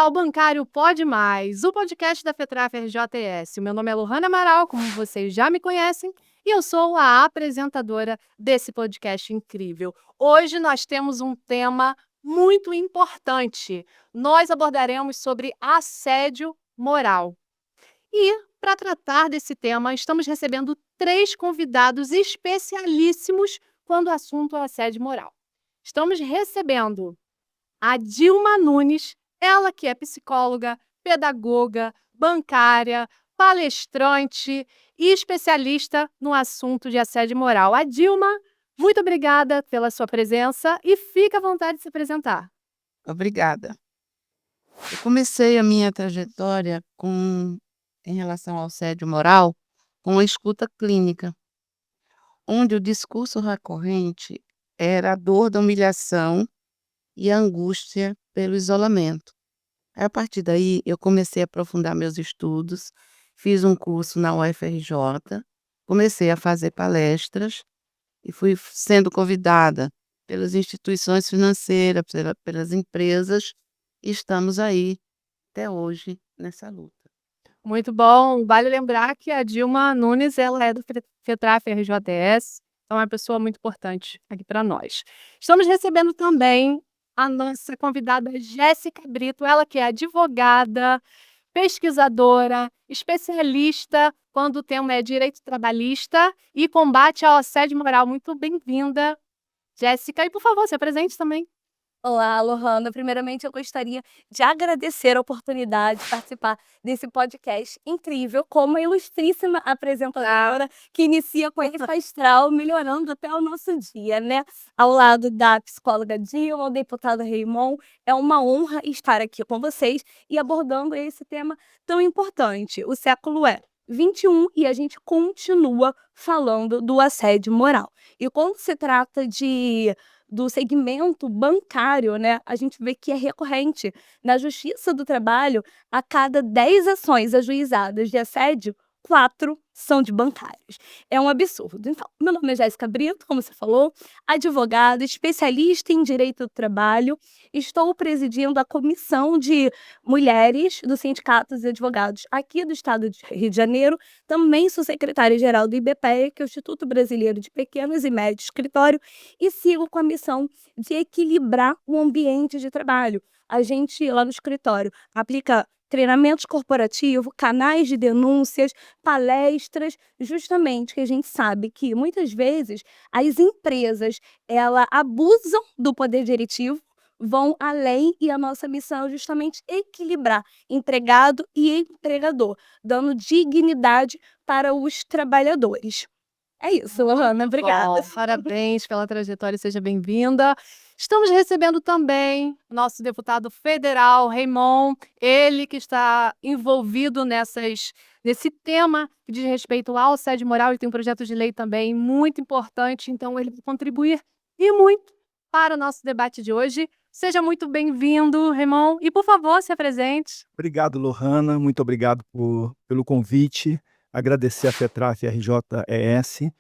ao Bancário Pode Mais, o podcast da FETRAF RJS. O meu nome é Lohana Amaral, como vocês já me conhecem, e eu sou a apresentadora desse podcast incrível. Hoje nós temos um tema muito importante. Nós abordaremos sobre assédio moral. E, para tratar desse tema, estamos recebendo 3 convidados especialíssimos quando o assunto é assédio moral. Estamos recebendo a Dilma Nunes, ela que é psicóloga, pedagoga, bancária, palestrante e especialista no assunto de assédio moral. A Dilma, muito obrigada pela sua presença e fica à vontade de se apresentar. Obrigada. Eu comecei a minha trajetória em relação ao assédio moral com a escuta clínica, onde o discurso recorrente era a dor da humilhação e a angústia pelo isolamento. Aí, a partir daí, eu comecei a aprofundar meus estudos, fiz um curso na UFRJ, comecei a fazer palestras e fui sendo convidada pelas instituições financeiras, pelas empresas, e estamos aí até hoje nessa luta. Muito bom. Vale lembrar que a Dilma Nunes, ela é do FETRAF RJS, então é uma pessoa muito importante aqui para nós. Estamos recebendo também a nossa convidada Jéssica Brito, ela que é advogada, pesquisadora, especialista quando o tema é direito trabalhista e combate ao assédio moral. Muito bem-vinda, Jéssica. E, por favor, se apresente também. Olá, Lohana. Primeiramente, eu gostaria de agradecer a oportunidade de participar desse podcast incrível, como a ilustríssima apresentadora que inicia com esse astral, melhorando até o nosso dia, né? Ao lado da psicóloga Dilma, o deputado Raymond, é uma honra estar aqui com vocês e abordando esse tema tão importante. O século é 21 e a gente continua falando do assédio moral. E quando se trata do segmento bancário, né, a gente vê que é recorrente. Na Justiça do Trabalho, a cada 10 ações ajuizadas de assédio, 4 são de bancários. É um absurdo. Então, meu nome é Jéssica Brito, como você falou, advogada, especialista em direito do trabalho. Estou presidindo a comissão de mulheres do Sindicato dos Advogados aqui do estado de Rio de Janeiro. Também sou secretária-geral do IBPE, que é o Instituto Brasileiro de Pequenos e Médios Escritório, e sigo com a missão de equilibrar o ambiente de trabalho. A gente, lá no escritório, aplica treinamentos corporativos, canais de denúncias, palestras, justamente que a gente sabe que muitas vezes as empresas abusam do poder diretivo, vão além, e a nossa missão é justamente equilibrar empregado e empregador, dando dignidade para os trabalhadores. É isso, Lohana, obrigada. Parabéns pela trajetória, seja bem-vinda. Estamos recebendo também o nosso deputado federal, Raymond, ele que está envolvido nesse tema que diz respeito ao assédio moral e tem um projeto de lei também muito importante, então ele vai contribuir e muito para o nosso debate de hoje. Seja muito bem-vindo, Raymond, e por favor, se apresente. Obrigado, Lohana, muito obrigado pelo convite. Agradecer a FETRAF RJES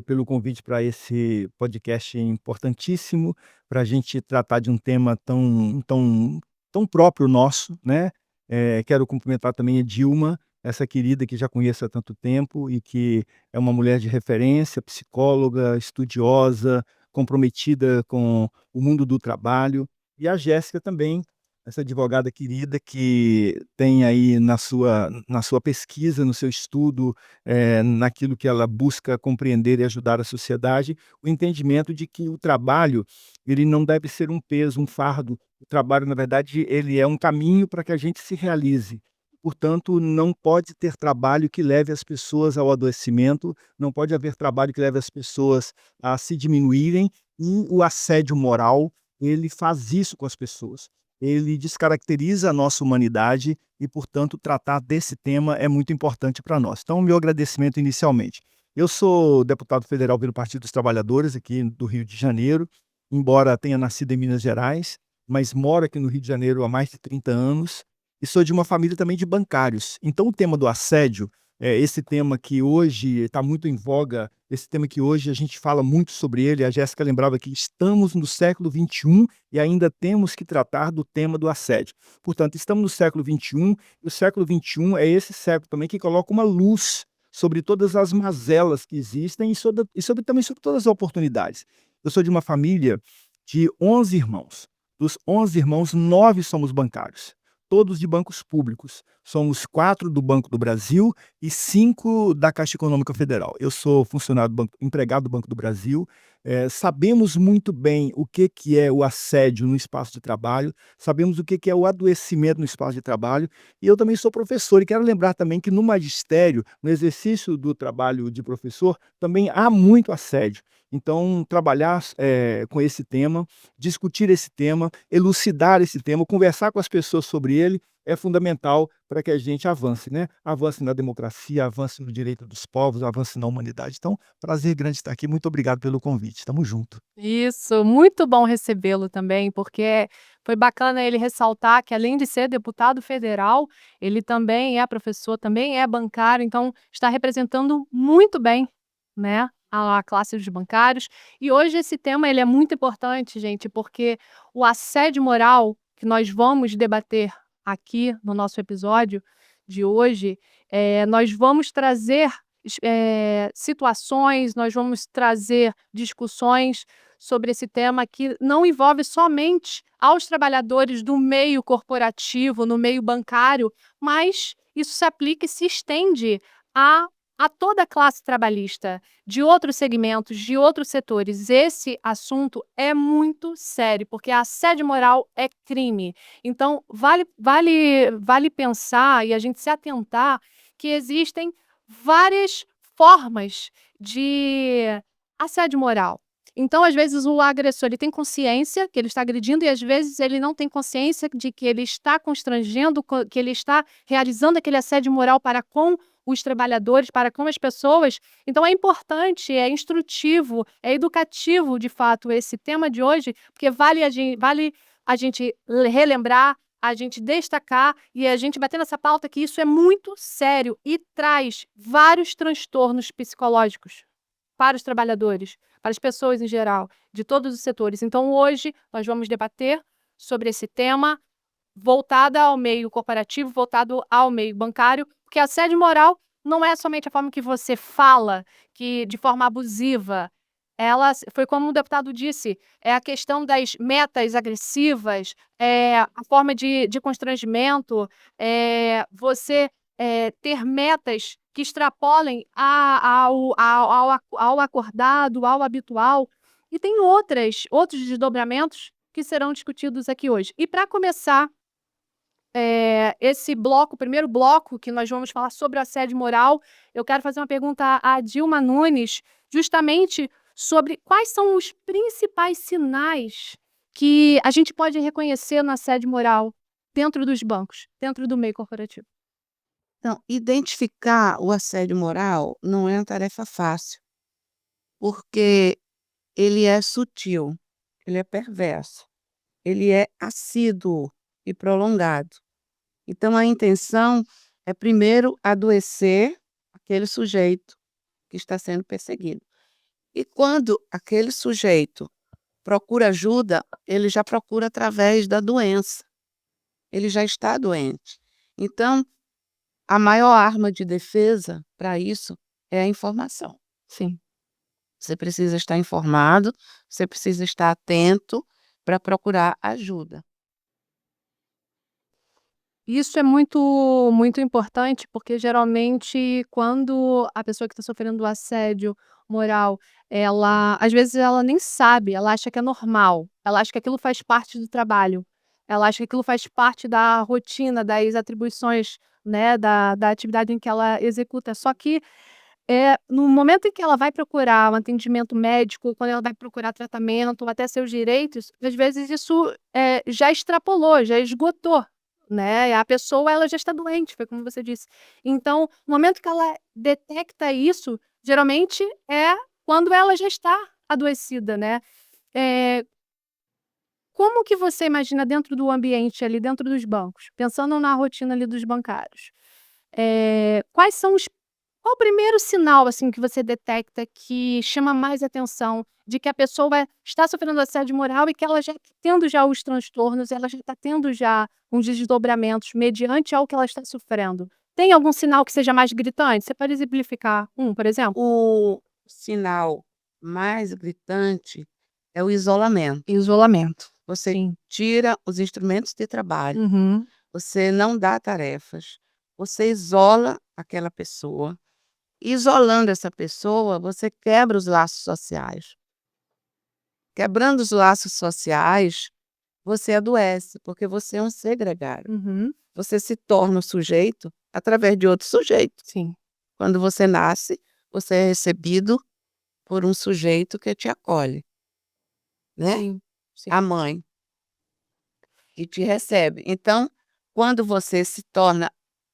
pelo convite para esse podcast importantíssimo, para a gente tratar de um tema tão próprio nosso, né? Quero cumprimentar também a Dilma, essa querida que já conheço há tanto tempo e que é uma mulher de referência, psicóloga, estudiosa, comprometida com o mundo do trabalho. E a Jéssica também, essa advogada querida que tem aí na sua pesquisa, no seu estudo, naquilo que ela busca compreender e ajudar a sociedade, o entendimento de que o trabalho ele não deve ser um peso, um fardo. O trabalho, na verdade, ele é um caminho para que a gente se realize. Portanto, não pode ter trabalho que leve as pessoas ao adoecimento, não pode haver trabalho que leve as pessoas a se diminuírem, e o assédio moral, ele faz isso com as pessoas. Ele descaracteriza a nossa humanidade e, portanto, tratar desse tema é muito importante para nós. Então, meu agradecimento inicialmente. Eu sou deputado federal pelo Partido dos Trabalhadores aqui do Rio de Janeiro, embora tenha nascido em Minas Gerais, mas moro aqui no Rio de Janeiro há mais de 30 anos e sou de uma família também de bancários. Então, o tema do assédio esse tema que hoje está muito em voga, esse tema que hoje a gente fala muito sobre ele. A Jéssica lembrava que estamos no século XXI e ainda temos que tratar do tema do assédio. Portanto, estamos no século XXI e o século XXI é esse século também que coloca uma luz sobre todas as mazelas que existem também sobre todas as oportunidades. Eu sou de uma família de 11 irmãos. Dos 11 irmãos, 9 somos bancários, todos de bancos públicos. Somos 4 do Banco do Brasil e 5 da Caixa Econômica Federal. Eu sou funcionário do banco, empregado do Banco do Brasil. Sabemos muito bem o que é o assédio no espaço de trabalho, sabemos o que é o adoecimento no espaço de trabalho, e eu também sou professor, e quero lembrar também que no magistério, no exercício do trabalho de professor, também há muito assédio. Então, trabalhar com esse tema, discutir esse tema, elucidar esse tema, conversar com as pessoas sobre ele, é fundamental para que a gente avance, né? Avance na democracia, avance no direito dos povos, avance na humanidade. Então, prazer grande estar aqui. Muito obrigado pelo convite. Tamo junto. Isso, muito bom recebê-lo também, porque foi bacana ele ressaltar que, além de ser deputado federal, ele também é professor, também é bancário, então está representando muito bem, né, a classe dos bancários. E hoje esse tema ele é muito importante, gente, porque o assédio moral que nós vamos debater aqui no nosso episódio de hoje, nós vamos trazer situações, nós vamos trazer discussões sobre esse tema que não envolve somente aos trabalhadores do meio corporativo, no meio bancário, mas isso se aplica e se estende a, a toda a classe trabalhista, de outros segmentos, de outros setores. Esse assunto é muito sério, porque assédio moral é crime. Então, vale pensar e a gente se atentar que existem várias formas de assédio moral. Então, às vezes, o agressor ele tem consciência que ele está agredindo e, às vezes, ele não tem consciência de que ele está constrangendo, que ele está realizando aquele assédio moral para com os trabalhadores, para com as pessoas. Então, é importante, é instrutivo, é educativo, de fato, esse tema de hoje, porque vale a gente relembrar, a gente destacar e a gente bater nessa pauta que isso é muito sério e traz vários transtornos psicológicos para os trabalhadores, para as pessoas em geral, de todos os setores. Então, hoje, nós vamos debater sobre esse tema voltada ao meio corporativo, voltado ao meio bancário, porque assédio moral não é somente a forma que você fala, que de forma abusiva. Ela foi como o deputado disse, é a questão das metas agressivas, a forma de constrangimento, você ter metas que extrapolem ao acordado, ao habitual. E tem outros desdobramentos que serão discutidos aqui hoje. E para começar esse bloco, o primeiro bloco que nós vamos falar sobre o assédio moral, eu quero fazer uma pergunta à Dilma Nunes, justamente sobre quais são os principais sinais que a gente pode reconhecer no assédio moral dentro dos bancos, dentro do meio corporativo. Então, identificar o assédio moral não é uma tarefa fácil, porque ele é sutil, ele é perverso, ele é assíduo e prolongado. Então, a intenção é, primeiro, adoecer aquele sujeito que está sendo perseguido. E quando aquele sujeito procura ajuda, ele já procura através da doença. Ele já está doente. Então, a maior arma de defesa para isso é a informação. Sim. Você precisa estar informado, você precisa estar atento para procurar ajuda. Isso é muito importante, porque geralmente quando a pessoa que está sofrendo assédio moral, às vezes ela nem sabe, ela acha que é normal, ela acha que aquilo faz parte do trabalho, ela acha que aquilo faz parte da rotina, das atribuições, né, da atividade em que ela executa. Só que no momento em que ela vai procurar um atendimento médico, quando ela vai procurar tratamento, até seus direitos, às vezes isso já extrapolou, já esgotou, né? A pessoa ela já está doente, foi como você disse. Então, no momento que ela detecta isso, geralmente é quando ela já está adoecida, né? Como que você imagina dentro do ambiente ali, dentro dos bancos, pensando na rotina ali dos bancários? Quais são os Qual o primeiro sinal, assim, que você detecta que chama mais atenção de que a pessoa está sofrendo assédio moral e que ela já está tendo já os transtornos, ela já está tendo já uns desdobramentos mediante ao que ela está sofrendo? Tem algum sinal que seja mais gritante? Você pode exemplificar por exemplo? O sinal mais gritante é o isolamento. Isolamento. Você Sim. tira os instrumentos de trabalho, Uhum. você não dá tarefas, você isola aquela pessoa. Isolando essa pessoa, você quebra os laços sociais. Quebrando os laços sociais, você adoece, porque você é um ser gregário. Uhum. Você se torna um sujeito através de outro sujeito. Sim. Quando você nasce, você é recebido por um sujeito que te acolhe, né? Sim. Sim. A mãe que te recebe. Então, quando você se torna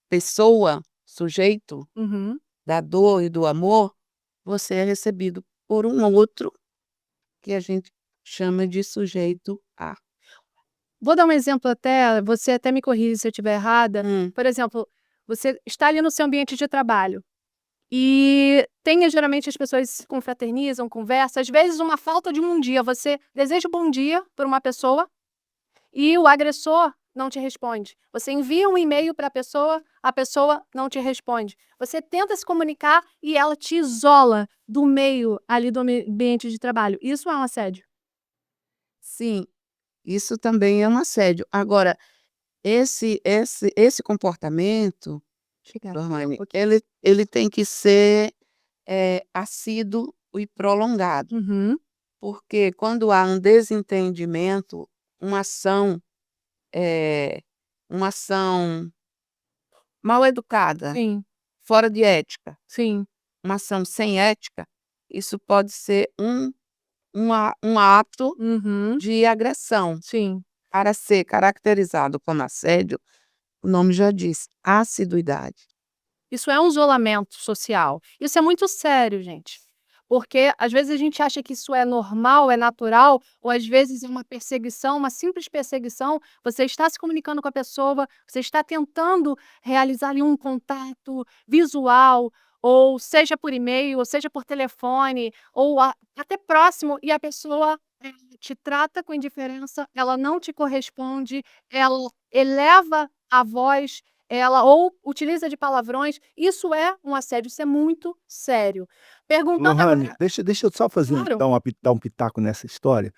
pessoa, sujeito Uhum. da dor e do amor, você é recebido por um outro que a gente chama de sujeito A. Vou dar um exemplo até, você até me corrige se eu estiver errada. Por exemplo, você está ali no seu ambiente de trabalho e tem geralmente as pessoas se confraternizam, conversam, às vezes uma falta de um dia, você deseja um bom dia para uma pessoa e o agressor não te responde. Você envia um e-mail para a pessoa não te responde. Você tenta se comunicar e ela te isola do meio ali do ambiente de trabalho. Isso é um assédio? Sim, isso também é um assédio. Agora, esse comportamento, Lorraine, ele tem que ser assíduo e prolongado, Uhum. porque quando há um desentendimento, uma ação, uma ação mal educada, Sim, fora de ética, sim, uma ação sem ética, isso pode ser um ato uhum, de agressão. sim. Para ser caracterizado como assédio, o nome já diz, assiduidade. Isso é um isolamento social. Isso é muito sério, gente. Porque às vezes a gente acha que isso é normal, é natural, ou às vezes é uma perseguição, uma simples perseguição. Você está se comunicando com a pessoa, você está tentando realizar ali um contato visual, ou seja por e-mail, ou seja por telefone, ou até próximo, e a pessoa te trata com indiferença, ela não te corresponde, ela eleva a voz, ela ou utiliza de palavrões. Isso é um assédio, isso é muito sério. Perguntando Lohane, agora. deixa eu só Claro. dar um pitaco nessa história.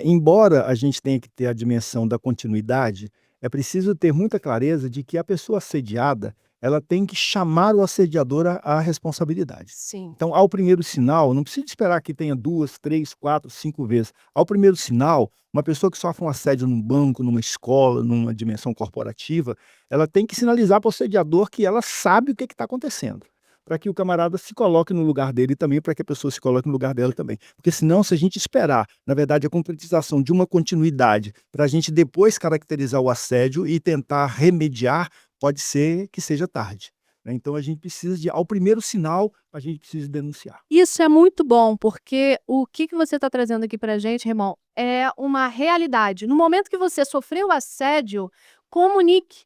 Embora a gente tenha que ter a dimensão da continuidade, é preciso ter muita clareza de que a pessoa assediada, ela tem que chamar o assediador à responsabilidade. Sim. Então, ao primeiro sinal, não precisa esperar que tenha 2, 3, 4, 5 vezes. Ao primeiro sinal, uma pessoa que sofre um assédio num banco, numa escola, numa dimensão corporativa, ela tem que sinalizar para o assediador que ela sabe o que está acontecendo, para que o camarada se coloque no lugar dele também, para que a pessoa se coloque no lugar dela também. Porque senão, se a gente esperar, na verdade, a concretização de uma continuidade, para a gente depois caracterizar o assédio e tentar remediar, pode ser que seja tarde, né. Então a gente precisa ao primeiro sinal, a gente precisa denunciar. Isso é muito bom, porque o que você está trazendo aqui pra gente, irmão, é uma realidade. No momento que você sofreu assédio, comunique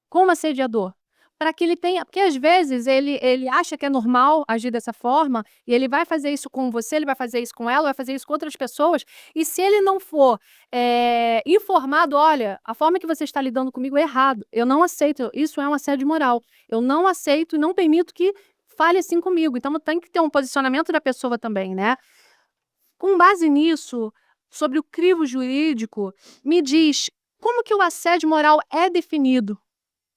com o assediador, para que ele tenha, porque às vezes ele acha que é normal agir dessa forma, e ele vai fazer isso com você, ele vai fazer isso com ela, vai fazer isso com outras pessoas, e se ele não for, informado: "Olha, a forma que você está lidando comigo é errado, eu não aceito, isso é um assédio moral, eu não aceito e não permito que fale assim comigo", então tem que ter um posicionamento da pessoa também, né. Com base nisso, sobre o crivo jurídico, me diz, como que o assédio moral é definido?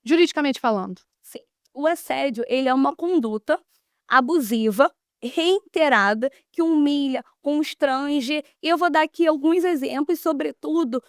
Juridicamente falando. Sim. O assédio, ele é uma conduta abusiva, reiterada, que humilha, constrange. E eu vou dar aqui alguns exemplos, sobretudo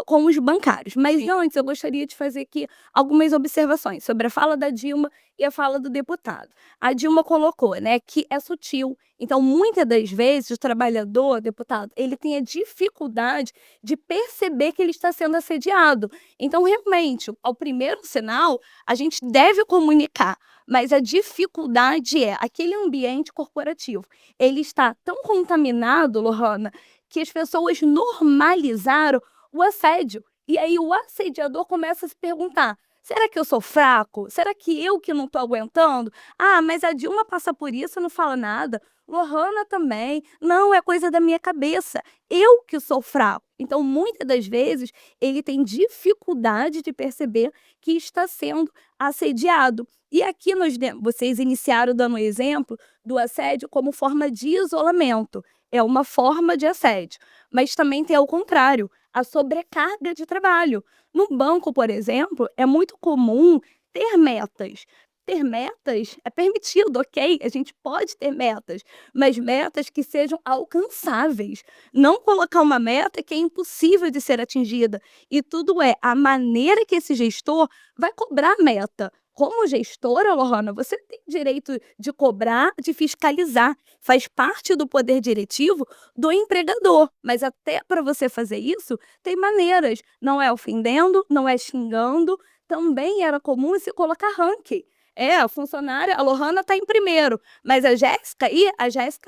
com os bancários. Mas antes, eu gostaria de fazer aqui algumas observações sobre a fala da Dilma e a fala do deputado. A Dilma colocou, né, que é sutil. Então, muitas das vezes, o trabalhador, deputado, ele tem a dificuldade de perceber que ele está sendo assediado. Então, realmente, ao primeiro sinal, a gente deve comunicar, mas a dificuldade é aquele ambiente corporativo. Ele está tão contaminado, Lohana, que as pessoas normalizaram o assédio. E aí o assediador começa a se perguntar: Será que eu sou fraco? Será que eu que não estou aguentando? Ah, mas a Dilma passa por isso e não fala nada. Lohana também. Não, é coisa da minha cabeça. Eu que sou fraco. Então, muitas das vezes, ele tem dificuldade de perceber que está sendo assediado. E aqui vocês iniciaram dando o exemplo do assédio como forma de isolamento. É uma forma de assédio. Mas também tem ao contrário, a sobrecarga de trabalho. No banco, por exemplo, é muito comum ter metas. Ter metas é permitido, ok? A gente pode ter metas, mas metas que sejam alcançáveis. Não colocar uma meta que é impossível de ser atingida. E tudo é a maneira que esse gestor vai cobrar a meta. Como gestora, Lohana, você tem direito de cobrar, de fiscalizar. Faz parte do poder diretivo do empregador. Mas até para você fazer isso, tem maneiras. Não é ofendendo, não é xingando. Também era comum se colocar ranking. A funcionária, a Lohana está em primeiro, mas a Jéssica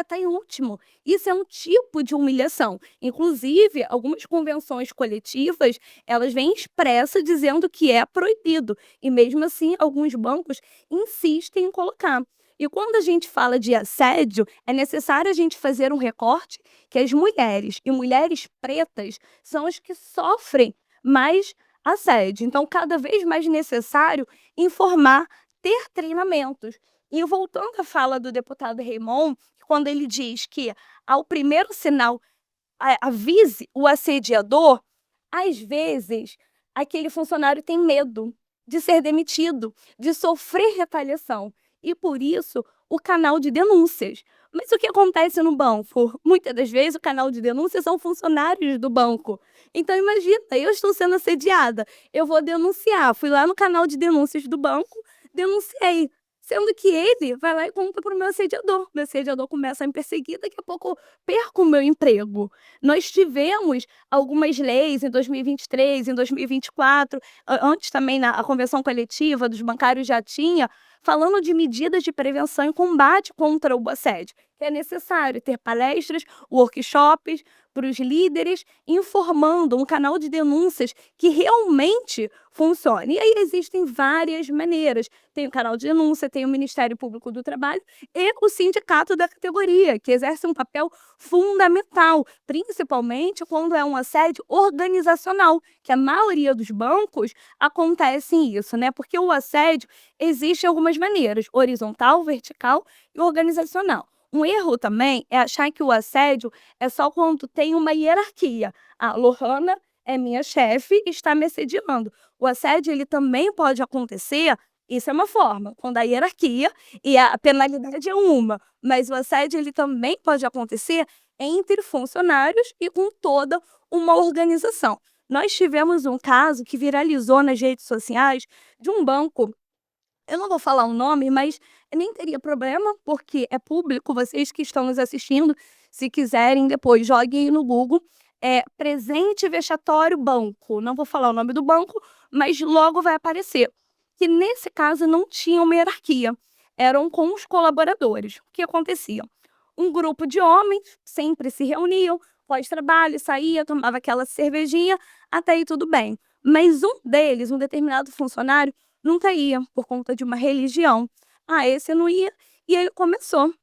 está em último. Isso é um tipo de humilhação. Inclusive, algumas convenções coletivas, elas vêm expressa dizendo que é proibido. E mesmo assim, alguns bancos insistem em colocar. E quando a gente fala de assédio, é necessário a gente fazer um recorte que as mulheres e mulheres pretas são as que sofrem mais assédio. Então, cada vez mais necessário informar, ter treinamentos. E voltando à fala do deputado Raymond, quando ele diz que ao primeiro sinal avise o assediador, às vezes aquele funcionário tem medo de ser demitido, de sofrer retaliação. E por isso o canal de denúncias. Mas o que acontece no banco? Muitas das vezes o canal de denúncias são funcionários do banco. Então imagina, eu estou sendo assediada, eu vou denunciar. Fui lá no canal de denúncias do banco, denunciei. Sendo que ele vai lá e conta para o meu assediador começa a me perseguir, daqui a pouco eu perco o meu emprego. Nós tivemos algumas leis em 2023, em 2024, antes também a convenção coletiva dos bancários já tinha, falando de medidas de prevenção e combate contra o assédio. Que é necessário ter palestras, workshops para os líderes, informando um canal de denúncias que realmente funcione. E aí existem várias maneiras. Tem o canal de denúncia, tem o Ministério Público do Trabalho e o sindicato da categoria, que exerce um papel fundamental, principalmente quando é um assédio organizacional, que a maioria dos bancos acontece isso, né? Porque o assédio existe algumas maneiras, horizontal, vertical e organizacional. Um erro também é achar que o assédio é só quando tem uma hierarquia. A Lohana é minha chefe e está me assediando. O assédio ele também pode acontecer, isso é uma forma, quando a hierarquia e a penalidade é uma, mas o assédio ele também pode acontecer entre funcionários e com toda uma organização. Nós tivemos um caso que viralizou nas redes sociais de um banco. Eu não vou falar o nome, mas nem teria problema, porque é público, vocês que estão nos assistindo, se quiserem depois, joguem aí no Google, presente vexatório banco. Não vou falar o nome do banco, mas logo vai aparecer. Que nesse caso não tinha uma hierarquia, eram com os colaboradores. O que acontecia? Um grupo de homens sempre se reuniam, pós-trabalho, saía, tomava aquela cervejinha, até aí tudo bem. Mas um deles, um determinado funcionário, nunca ia, por conta de uma religião. Esse não ia. E ele começou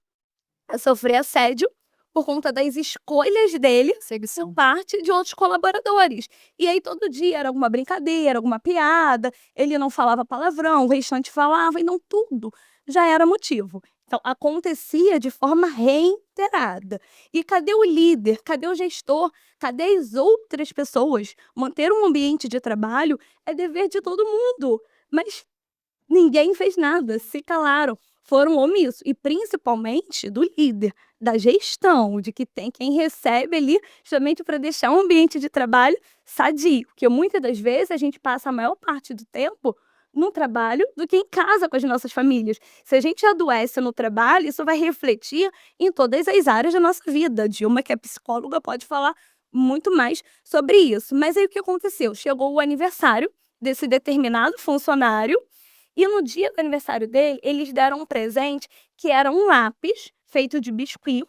a sofrer assédio por conta das escolhas dele por parte de outros colaboradores. E aí todo dia era alguma brincadeira, alguma piada, ele não falava palavrão, o restante falava, e não tudo já era motivo. Então, acontecia de forma reiterada. E cadê o líder? Cadê o gestor? Cadê as outras pessoas? Manter um ambiente de trabalho é dever de todo mundo. Mas ninguém fez nada, se calaram, foram omissos. E principalmente do líder, da gestão, de que tem quem recebe ali justamente para deixar um ambiente de trabalho sadio. Porque muitas das vezes a gente passa a maior parte do tempo no trabalho do que em casa com as nossas famílias. Se a gente adoece no trabalho, isso vai refletir em todas as áreas da nossa vida. A Dilma, que é psicóloga, pode falar muito mais sobre isso. Mas aí o que aconteceu? Chegou o aniversário desse determinado funcionário e no dia do aniversário dele, eles deram um presente que era um lápis feito de biscuit,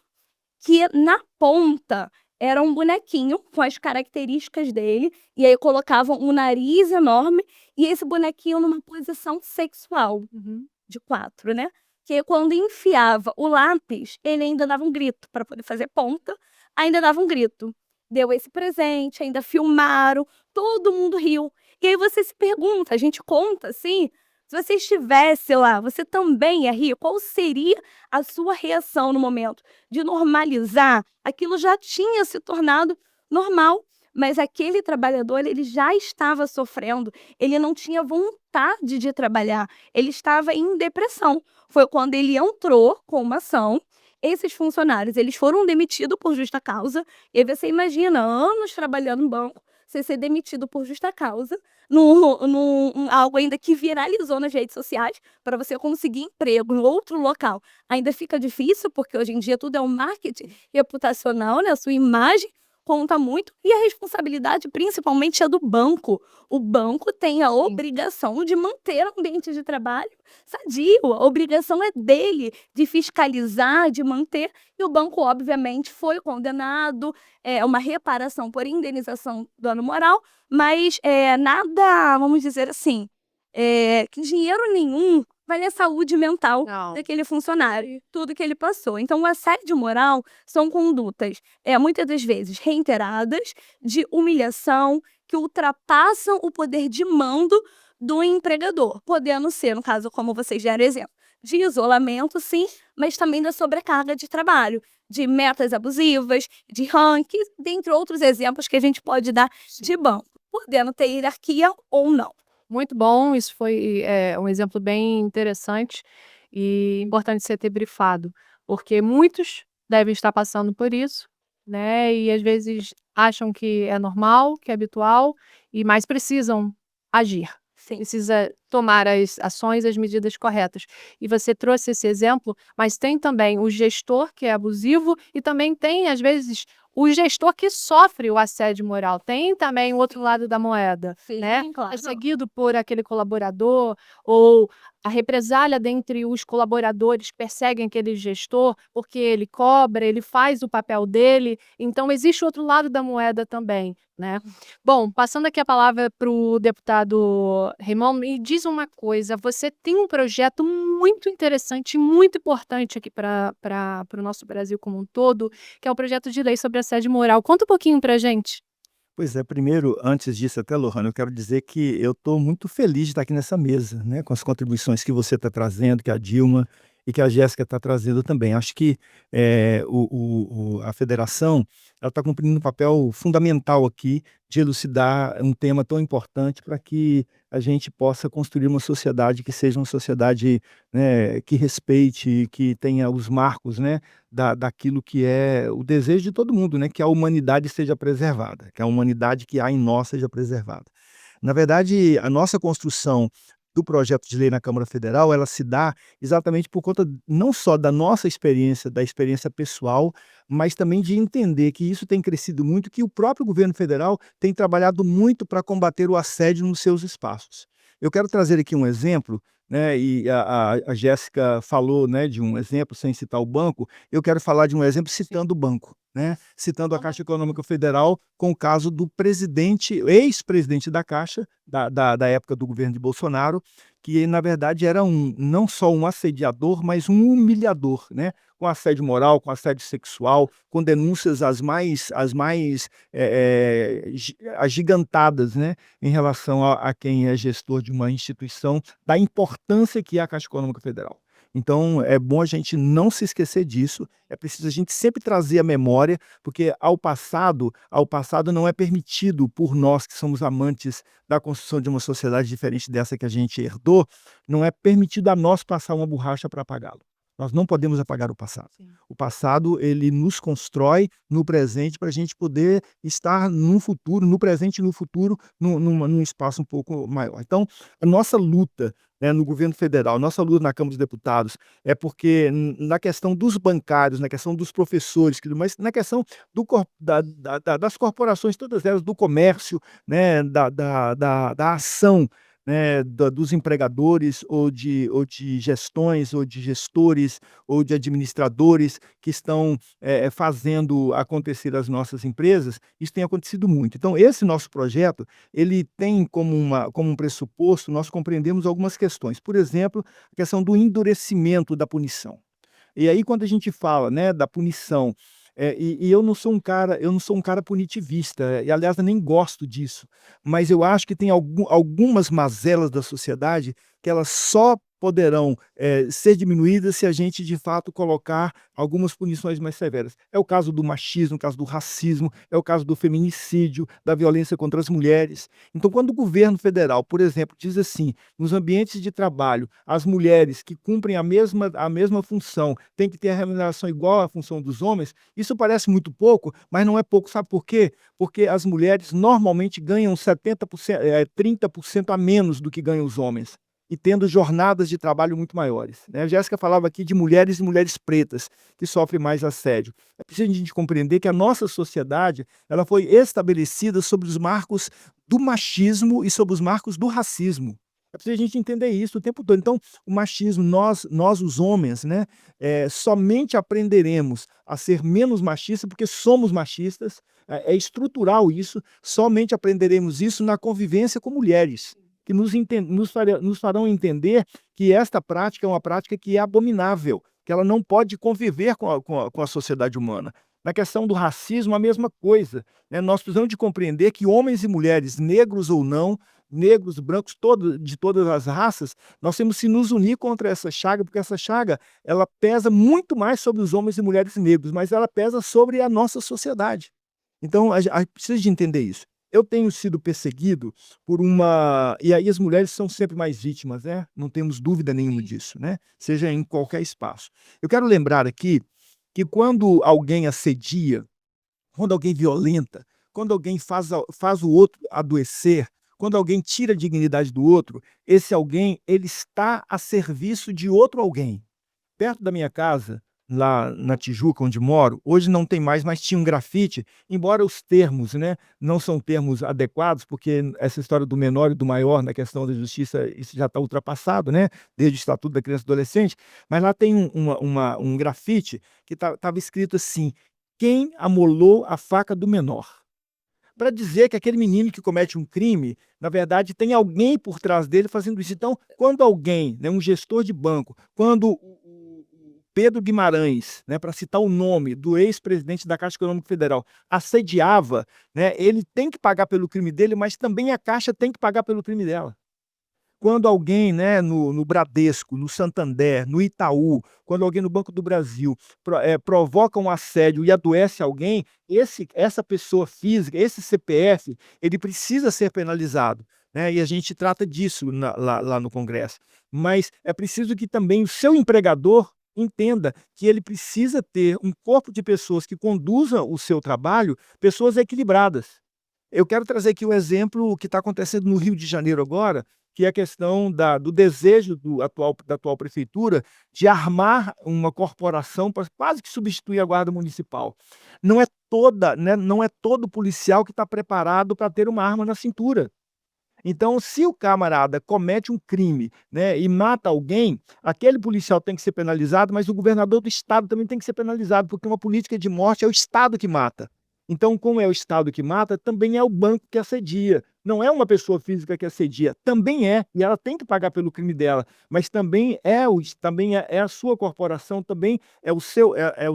que na ponta era um bonequinho com as características dele, e aí colocavam um nariz enorme e esse bonequinho numa posição sexual, de 4, né. Que quando enfiava o lápis, ele ainda dava um grito, para poder fazer ponta, ainda dava um grito. Deu esse presente, ainda filmaram, todo mundo riu. E aí você se pergunta, a gente conta assim, se você estivesse lá, você também ia rir? Qual seria a sua reação no momento de normalizar? Aquilo já tinha se tornado normal, mas aquele trabalhador, ele já estava sofrendo, ele não tinha vontade de trabalhar, ele estava em depressão. Foi quando ele entrou com uma ação, esses funcionários, eles foram demitidos por justa causa, e aí você imagina, anos trabalhando no banco, você ser demitido por justa causa, algo ainda que viralizou nas redes sociais, para você conseguir emprego em outro local. Ainda fica difícil, porque hoje em dia tudo é um marketing reputacional, né? A sua imagem conta muito, e a responsabilidade principalmente é do banco. O banco tem a obrigação de manter o ambiente de trabalho sadio, a obrigação é dele de fiscalizar, de manter, e o banco obviamente foi condenado, uma reparação por indenização do dano moral, mas, nada, vamos dizer assim, que dinheiro nenhum vale a saúde mental Não. daquele funcionário, tudo que ele passou. Então o assédio moral são condutas, muitas das vezes reiteradas, de humilhação, que ultrapassam o poder de mando do empregador, podendo ser, no caso, como vocês deram exemplo, de isolamento, sim, mas também da sobrecarga de trabalho, de metas abusivas, de rankings, dentre outros exemplos que a gente pode dar de banco, podendo ter hierarquia ou não. Muito bom, isso foi um exemplo bem interessante e importante você ter brifado, porque muitos devem estar passando por isso, né? E às vezes acham que é normal, que é habitual, mas precisam agir. Sim. Precisa tomar as ações, as medidas corretas. E você trouxe esse exemplo, mas tem também o gestor que é abusivo e também tem, às vezes, o gestor que sofre o assédio moral. Tem também o outro lado da moeda, Sim, né? claro. É seguido por aquele colaborador ou a represália dentre os colaboradores perseguem aquele gestor porque ele cobra, ele faz o papel dele. Então existe o outro lado da moeda também, né? Bom, passando aqui a palavra para o deputado Raymond, me diz uma coisa, você tem um projeto muito interessante, muito importante aqui para o nosso Brasil como um todo, que é o projeto de lei sobre assédio moral. Conta um pouquinho para a gente. Pois é, primeiro, antes disso até, Lohana, eu quero dizer que eu estou muito feliz de estar aqui nessa mesa, né, com as contribuições que você está trazendo, que a Dilma e que a Jéssica está trazendo também. Acho que a federação ela está cumprindo um papel fundamental aqui de elucidar um tema tão importante para que a gente possa construir uma sociedade que seja uma sociedade, né, que respeite, que tenha os marcos, né, daquilo que é o desejo de todo mundo, né, que a humanidade seja preservada, que a humanidade que há em nós seja preservada. Na verdade, a nossa construção do projeto de lei na Câmara Federal, ela se dá exatamente por conta não só da nossa experiência, da experiência pessoal, mas também de entender que isso tem crescido muito, que o próprio governo federal tem trabalhado muito para combater o assédio nos seus espaços. Eu quero trazer aqui um exemplo, né, e a Jéssica falou, né, de um exemplo sem citar o banco, eu quero falar de um exemplo citando o banco, né, citando a Caixa Econômica Federal com o caso do presidente, ex-presidente da Caixa, da época do governo de Bolsonaro, que na verdade era não só um assediador, mas um humilhador, né, com assédio moral, com assédio sexual, com denúncias as mais agigantadas, né, em relação a quem é gestor de uma instituição, da importância que é a Caixa Econômica Federal. Então, é bom a gente não se esquecer disso, é preciso a gente sempre trazer a memória, porque ao passado não é permitido por nós que somos amantes da construção de uma sociedade diferente dessa que a gente herdou, não é permitido a nós passar uma borracha para apagá-lo. Nós não podemos apagar o passado. Sim. O passado, ele nos constrói no presente para a gente poder estar no futuro, no presente e no futuro, num espaço um pouco maior. Então, a nossa luta, né, no governo federal, nossa luta na Câmara dos Deputados, é porque na questão dos bancários, na questão dos professores, mas na questão das corporações, todas elas, do comércio, né, da ação né, dos empregadores ou de gestões, ou de gestores, ou de administradores que estão fazendo acontecer as nossas empresas, isso tem acontecido muito. Então, esse nosso projeto, ele tem como um pressuposto, nós compreendemos algumas questões. Por exemplo, a questão do endurecimento da punição. E aí quando a gente fala, né, da punição, e eu não sou um cara punitivista, e aliás eu nem gosto disso, mas eu acho que tem algumas mazelas da sociedade que elas só poderão, ser diminuídas se a gente de fato colocar algumas punições mais severas. É o caso do machismo, o caso do racismo, é o caso do feminicídio, da violência contra as mulheres. Então quando o governo federal, por exemplo, diz assim: nos ambientes de trabalho, as mulheres que cumprem a mesma função têm que ter a remuneração igual à função dos homens, isso parece muito pouco, mas não é pouco. Sabe por quê? Porque as mulheres normalmente ganham 70%, 30% a menos do que ganham os homens, e tendo jornadas de trabalho muito maiores, né. A Jéssica falava aqui de mulheres e mulheres pretas que sofrem mais assédio. É preciso a gente compreender que a nossa sociedade, ela foi estabelecida sobre os marcos do machismo e sobre os marcos do racismo. É preciso a gente entender isso o tempo todo. Então, o machismo, nós os homens, né, somente aprenderemos a ser menos machistas porque somos machistas, é estrutural isso, somente aprenderemos isso na convivência com mulheres, que nos farão entender que esta prática é uma prática que é abominável, que ela não pode conviver com a sociedade humana. Na questão do racismo, a mesma coisa, né, nós precisamos de compreender que homens e mulheres, negros ou não, negros, brancos, de todas as raças, nós temos que nos unir contra essa chaga, porque essa chaga, ela pesa muito mais sobre os homens e mulheres negros, mas ela pesa sobre a nossa sociedade. Então, a gente precisa de entender isso. Eu tenho sido perseguido por uma, e aí as mulheres são sempre mais vítimas, né, não temos dúvida nenhuma disso, né, seja em qualquer espaço. Eu quero lembrar aqui que quando alguém assedia, quando alguém violenta, quando alguém faz o outro adoecer, quando alguém tira a dignidade do outro, esse alguém, ele está a serviço de outro alguém. Perto da minha casa, lá na Tijuca, onde moro, hoje não tem mais, mas tinha um grafite, embora os termos, né, não são termos adequados, porque essa história do menor e do maior na questão da justiça, isso já está ultrapassado, né, desde o Estatuto da Criança e do Adolescente, mas lá tem um grafite que estava escrito assim: "Quem amolou a faca do menor?", para dizer que aquele menino que comete um crime, na verdade, tem alguém por trás dele fazendo isso. Então, quando alguém, né, um gestor de banco, quando o Pedro Guimarães, né, para citar o nome do ex-presidente da Caixa Econômica Federal, assediava, né, ele tem que pagar pelo crime dele, mas também a Caixa tem que pagar pelo crime dela. Quando alguém, né, no Bradesco, no Santander, no Itaú, quando alguém no Banco do Brasil provoca um assédio e adoece alguém, essa pessoa física, esse CPF, ele precisa ser penalizado, né, e a gente trata disso lá no Congresso. Mas é preciso que também o seu empregador entenda que ele precisa ter um corpo de pessoas que conduzam o seu trabalho, pessoas equilibradas. Eu quero trazer aqui o exemplo que está acontecendo no Rio de Janeiro agora, que é a questão do desejo da atual prefeitura de armar uma corporação para quase que substituir a guarda municipal. Não é todo policial que está preparado para ter uma arma na cintura. Então, se o camarada comete um crime, né, e mata alguém, aquele policial tem que ser penalizado, mas o governador do estado também tem que ser penalizado, porque uma política de morte é o estado que mata. Então, como é o estado que mata, também é o banco que assedia. Não é uma pessoa física que assedia, também é, e ela tem que pagar pelo crime dela, mas também é a sua corporação, também é o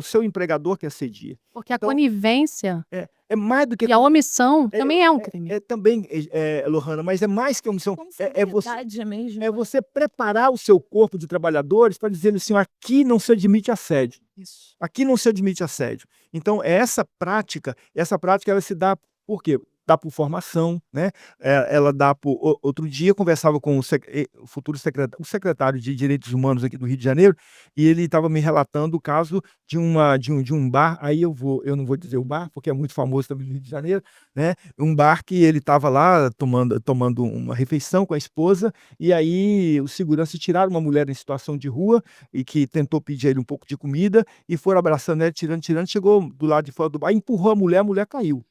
seu empregador que assedia. Porque a Então, conivência é mais do que e a omissão também é um crime. também, Lohana, mas é mais que omissão, Com é você seriedade mesmo. é você preparar o seu corpo de trabalhadores para dizer assim: "Aqui não se admite assédio, Isso. aqui não se admite assédio". Então essa prática ela se dá por quê? Dá por formação, né, ela dá por outro dia eu conversava com o futuro secretário de Direitos Humanos aqui do Rio de Janeiro, e ele estava me relatando o caso de um bar, aí eu não vou dizer o bar, porque é muito famoso também no Rio de Janeiro, né, um bar que ele estava lá tomando uma refeição com a esposa, e aí os seguranças tiraram uma mulher em situação de rua, e que tentou pedir a ele um pouco de comida, e foram abraçando ela, tirando, chegou do lado de fora do bar, empurrou a mulher caiu.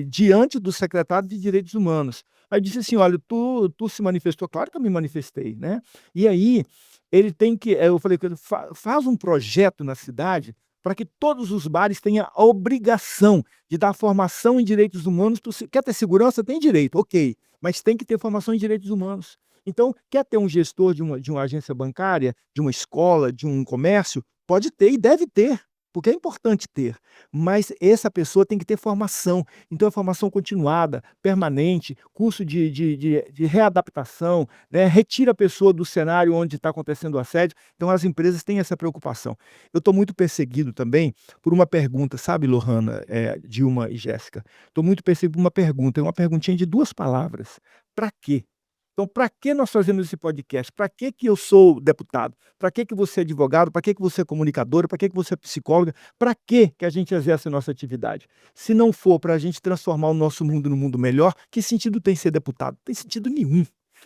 diante do secretário de Direitos Humanos. Aí disse assim: olha, tu se manifestou, claro que eu me manifestei, né? E aí ele tem que, eu falei com ele, faz um projeto na cidade para que todos os bares tenham a obrigação de dar formação em direitos humanos. Quer ter segurança? Tem direito, ok, mas tem que ter formação em direitos humanos. Então, quer ter um gestor de uma agência bancária, de uma escola, de um comércio? Pode ter e deve ter, porque é importante ter, mas essa pessoa tem que ter formação. Então é formação continuada, permanente, curso de readaptação, né? Retira a pessoa do cenário onde está acontecendo o assédio. Então as empresas têm essa preocupação. Eu estou muito perseguido também por uma pergunta, sabe, Lohana, Dilma e Jéssica? Estou muito perseguido por uma pergunta, é uma perguntinha de 2 palavras. Para quê? Então, para que nós fazemos esse podcast? Para que eu sou deputado? Para que você é advogado? Para que você é comunicadora? Para que você é psicóloga? Para que a gente exerce a nossa atividade? Se não for para a gente transformar o nosso mundo num mundo melhor, que sentido tem ser deputado? Não tem sentido nenhum.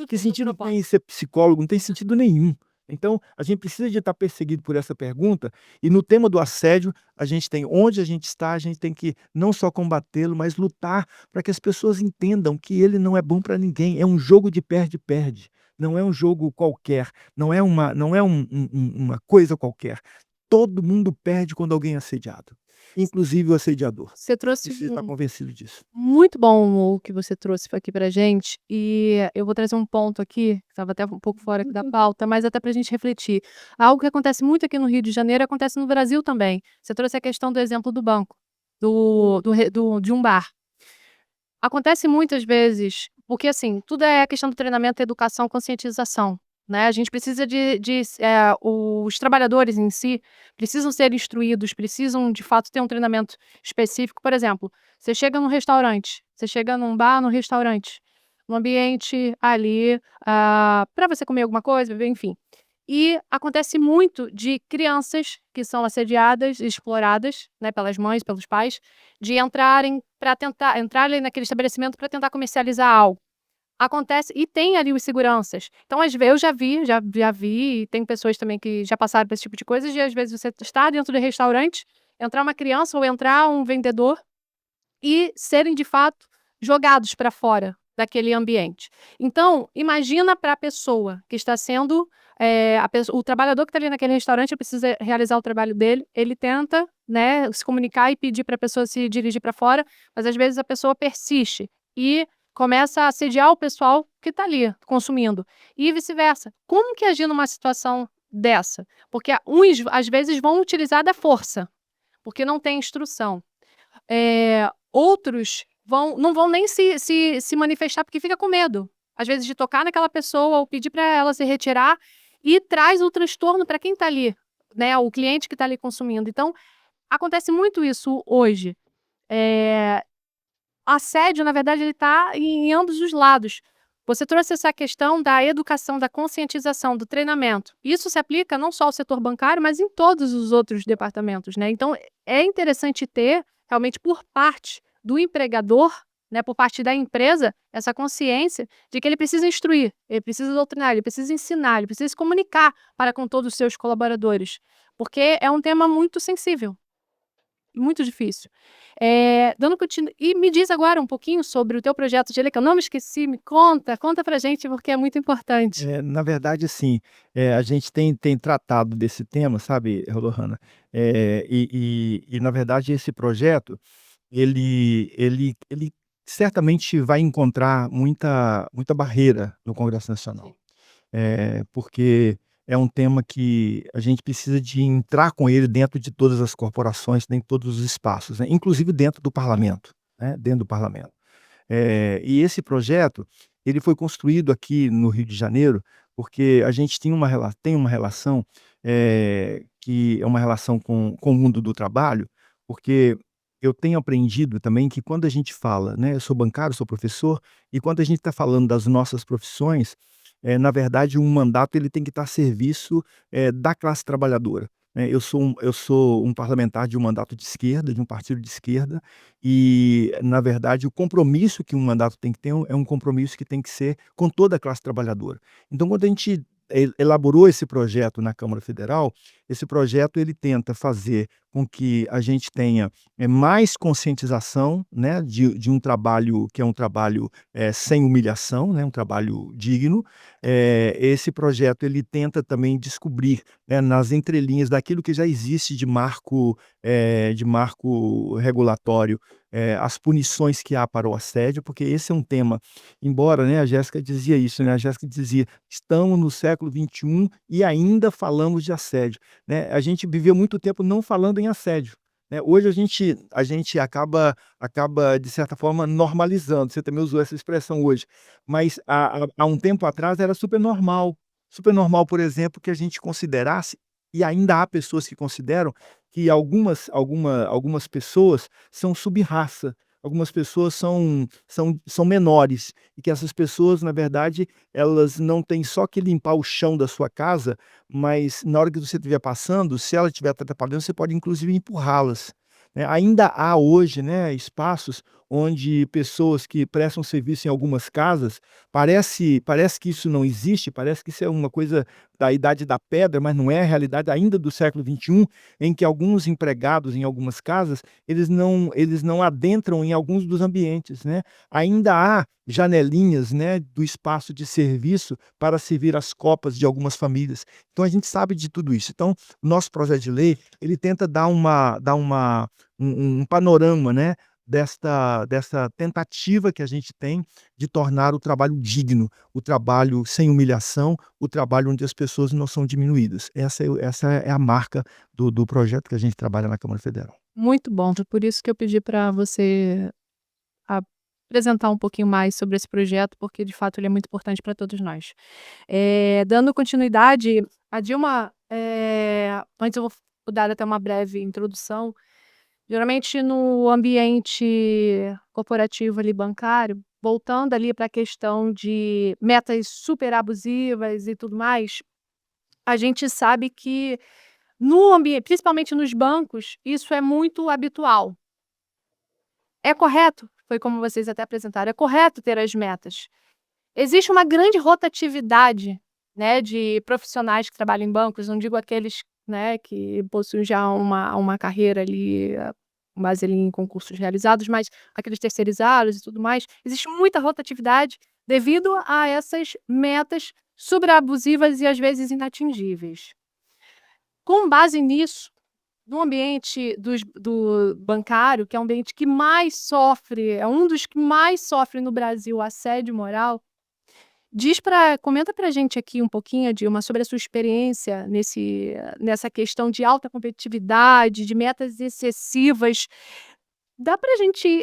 Que sentido tem ser psicólogo? Não tem sentido nenhum. Então, a gente precisa de estar perseguido por essa pergunta, e no tema do assédio, a gente tem, onde a gente está, a gente tem que não só combatê-lo, mas lutar para que as pessoas entendam que ele não é bom para ninguém, é um jogo de perde-perde, não é um jogo qualquer, não é uma coisa qualquer. Todo mundo perde quando alguém é assediado, inclusive o assediador. Você trouxe Precisa estar convencido disso. muito bom o que você trouxe aqui pra gente, e eu vou trazer um ponto aqui, que estava até um pouco fora aqui da pauta, mas até pra gente refletir. Algo que acontece muito aqui no Rio de Janeiro, acontece no Brasil também. Você trouxe a questão do exemplo do banco, de um bar. Acontece muitas vezes, porque assim, tudo é questão do treinamento, educação, conscientização, né? A gente precisa os trabalhadores em si precisam ser instruídos, precisam de fato ter um treinamento específico. Por exemplo, você chega num restaurante, você chega num bar, num restaurante, num ambiente ali, para você comer alguma coisa, beber, enfim. E acontece muito de crianças que são assediadas e exploradas, né, pelas mães, pelos pais, de entrarem naquele estabelecimento para tentar comercializar algo. Acontece e tem ali os seguranças. Então, às vezes, eu já vi, e tem pessoas também que já passaram por esse tipo de coisa, de às vezes você está dentro do restaurante, entrar uma criança ou entrar um vendedor e serem de fato jogados para fora daquele ambiente. Então, imagina para a pessoa que está sendo, o trabalhador que está ali naquele restaurante precisa realizar o trabalho dele, ele tenta, né, se comunicar e pedir para a pessoa se dirigir para fora, mas às vezes a pessoa persiste e começa a assediar o pessoal que está ali consumindo e vice-versa. Como que agir numa situação dessa? Porque uns às vezes vão utilizar da força, porque não tem instrução. Outros não vão nem se manifestar porque fica com medo, às vezes, de tocar naquela pessoa ou pedir para ela se retirar, e traz o transtorno para quem está ali, né, o cliente que está ali consumindo. Então, acontece muito isso hoje. Assédio, na verdade, ele está em ambos os lados. Você trouxe essa questão da educação, da conscientização, do treinamento. Isso se aplica não só ao setor bancário, mas em todos os outros departamentos, né? Então, é interessante ter, realmente, por parte do empregador, né, por parte da empresa, essa consciência de que ele precisa instruir, ele precisa doutrinar, ele precisa ensinar, ele precisa se comunicar para com todos os seus colaboradores, porque é um tema muito sensível, muito difícil. E me diz agora um pouquinho sobre o teu projeto de lei, que eu não me esqueci, conta pra gente, porque é muito importante. Na verdade, assim, a gente tem tratado desse tema, sabe, Lohana, e na verdade esse projeto, ele certamente vai encontrar muita barreira no Congresso Nacional. Porque é um tema que a gente precisa de entrar com ele dentro de todas as corporações, em todos os espaços, né, inclusive dentro do parlamento, né, dentro do parlamento. E esse projeto, ele foi construído aqui no Rio de Janeiro, porque a gente tem uma relação, que é uma relação com o mundo do trabalho, porque eu tenho aprendido também que quando a gente fala, né, eu sou bancário, sou professor, e quando a gente está falando das nossas profissões, na verdade um mandato ele tem que estar a serviço, da classe trabalhadora, né. Eu sou um parlamentar de um mandato de esquerda, de um partido de esquerda, e na verdade o compromisso que um mandato tem que ter é um compromisso que tem que ser com toda a classe trabalhadora. Então quando a gente elaborou esse projeto na Câmara Federal, Esse projeto ele tenta fazer com que a gente tenha mais conscientização, né, de um trabalho que é um trabalho sem humilhação, né, um trabalho digno. Esse projeto ele tenta também descobrir, né, nas entrelinhas daquilo que já existe de marco regulatório, as punições que há para o assédio, porque esse é um tema, embora, né, a Jéssica dizia isso, né, a Jéssica dizia: "Estamos no século XXI e ainda falamos de assédio", né. A gente viveu muito tempo não falando em assédio, né. Hoje a gente acaba, de certa forma, normalizando, você também usou essa expressão hoje, mas há um tempo atrás era super normal, por exemplo, que a gente considerasse, e ainda há pessoas que consideram, que algumas pessoas são sub-raça, algumas pessoas são menores, e que essas pessoas, na verdade, elas não têm só que limpar o chão da sua casa, mas na hora que você estiver passando, se ela estiver atrapalhando, você pode inclusive empurrá-las, né. Ainda há hoje, né, espaços onde pessoas que prestam serviço em algumas casas, parece que isso não existe, parece que isso é uma coisa da idade da pedra, mas não é a realidade ainda do século XXI, em que alguns empregados em algumas casas, eles não adentram em alguns dos ambientes, né. Ainda há janelinhas, né, do espaço de serviço para servir as copas de algumas famílias. Então a gente sabe de tudo isso. Então, o nosso projeto de lei, ele tenta dar um panorama, né, dessa tentativa que a gente tem de tornar o trabalho digno, o trabalho sem humilhação, o trabalho onde as pessoas não são diminuídas. Essa é a marca do projeto que a gente trabalha na Câmara Federal. Muito bom, foi por isso que eu pedi para você apresentar um pouquinho mais sobre esse projeto, porque de fato ele é muito importante para todos nós. Dando continuidade, a Dilma, antes eu vou dar até uma breve introdução. Geralmente no ambiente corporativo ali bancário, voltando ali para a questão de metas super abusivas e tudo mais, a gente sabe que no ambiente, principalmente nos bancos, isso é muito habitual. É correto, foi como vocês até apresentaram, é correto ter as metas. Existe uma grande rotatividade, né, de profissionais que trabalham em bancos, não digo aqueles, né, que possuem já uma carreira ali, com base ali em concursos realizados, mas aqueles terceirizados e tudo mais. Existe muita rotatividade devido a essas metas superabusivas e às vezes inatingíveis. Com base nisso, no ambiente do bancário, que é um ambiente que mais sofre, é um dos que mais sofre no Brasil assédio moral, comenta pra gente aqui um pouquinho, Dilma, sobre a sua experiência nessa questão de alta competitividade, de metas excessivas.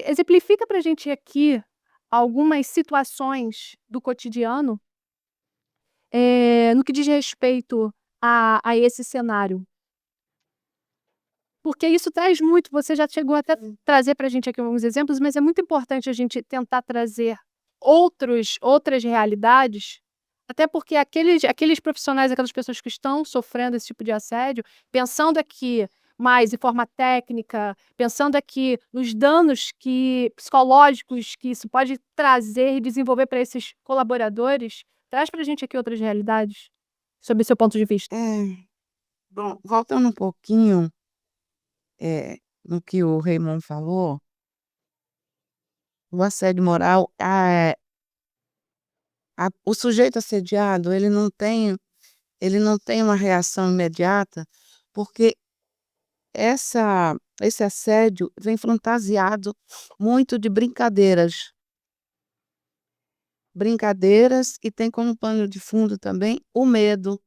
Exemplifica pra gente aqui algumas situações do cotidiano, no que diz respeito a esse cenário. Porque isso traz muito, você já chegou até a trazer pra gente aqui alguns exemplos, mas é muito importante a gente tentar trazer outras realidades, até porque aqueles profissionais, aquelas pessoas que estão sofrendo esse tipo de assédio, pensando aqui mais de forma técnica, pensando aqui nos danos psicológicos que isso pode trazer e desenvolver para esses colaboradores, traz pra gente aqui outras realidades, sob o seu ponto de vista. Bom, voltando um pouquinho, no que o Raymond falou, o assédio moral, o sujeito assediado, ele não tem uma reação imediata, porque esse assédio vem fantasiado muito de brincadeiras, e tem como pano de fundo também o medo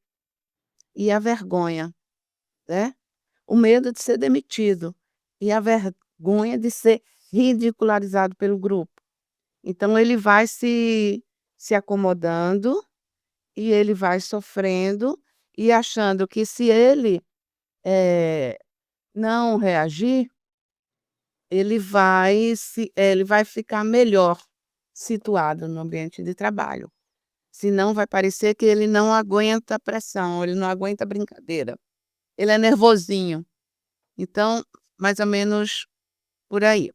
e a vergonha, né. O medo de ser demitido e a vergonha de ser ridicularizado pelo grupo. Então ele vai se acomodando, e ele vai sofrendo e achando que, se ele, eh, não reagir, ele vai ficar melhor situado no ambiente de trabalho. Senão vai parecer que ele não aguenta pressão, ele não aguenta brincadeira, ele é nervosinho. Então, mais ou menos por aí.